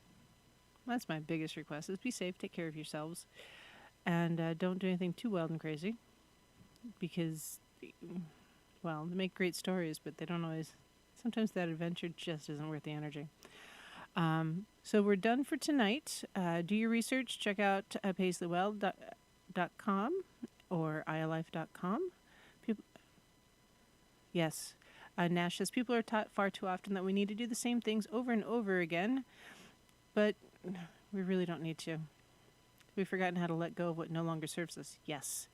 That's my biggest request: is be safe, take care of yourselves, and don't do anything too wild and crazy. Because, well, they make great stories, but they don't always. Sometimes that adventure just isn't worth the energy. So we're done for tonight. Do your research. Check out paisleywild.com or ialife.com. Yes. Nash says people are taught far too often that we need to do the same things over and over again, but we really don't need to. We've forgotten how to let go of what no longer serves us. Yes.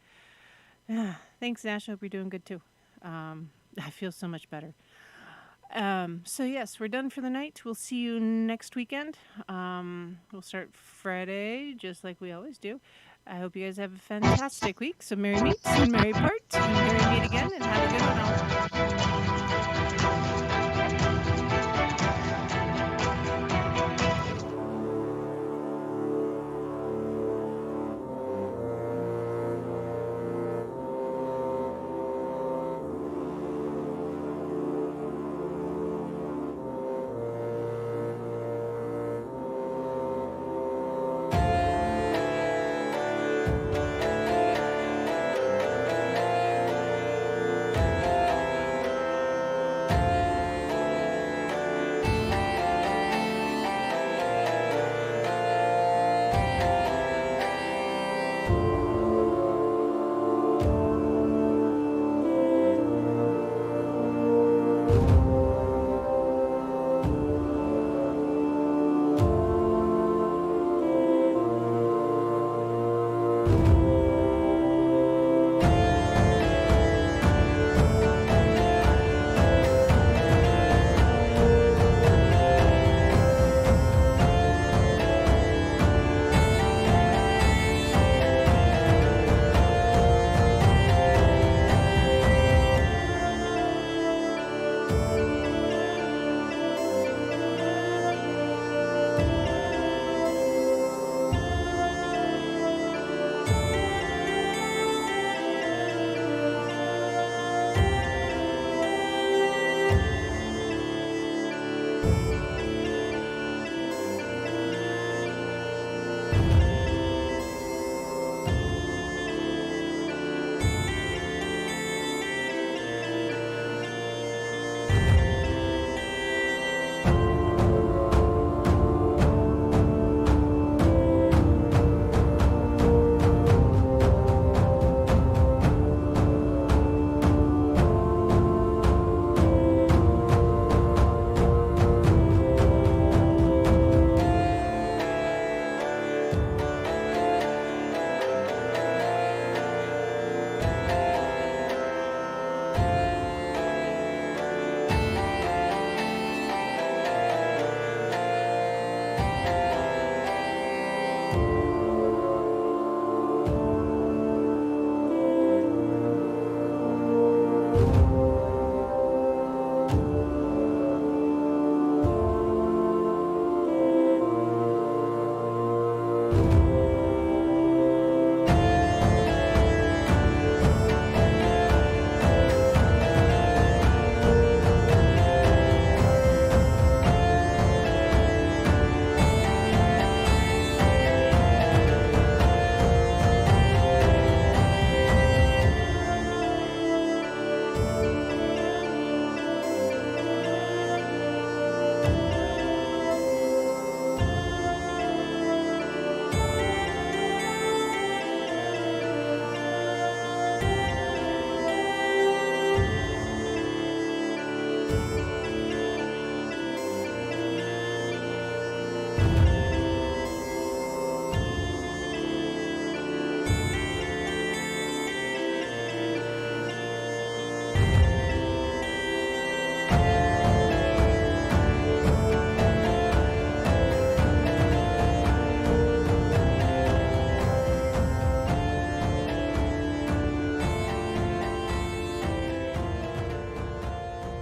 Thanks, Nash. I hope you're doing good too. I feel so much better. So yes, we're done for the night. We'll see you next weekend. We'll start Friday, just like we always do. I hope you guys have a fantastic week. So merry meets and merry part and merry meet again, and have a good one all.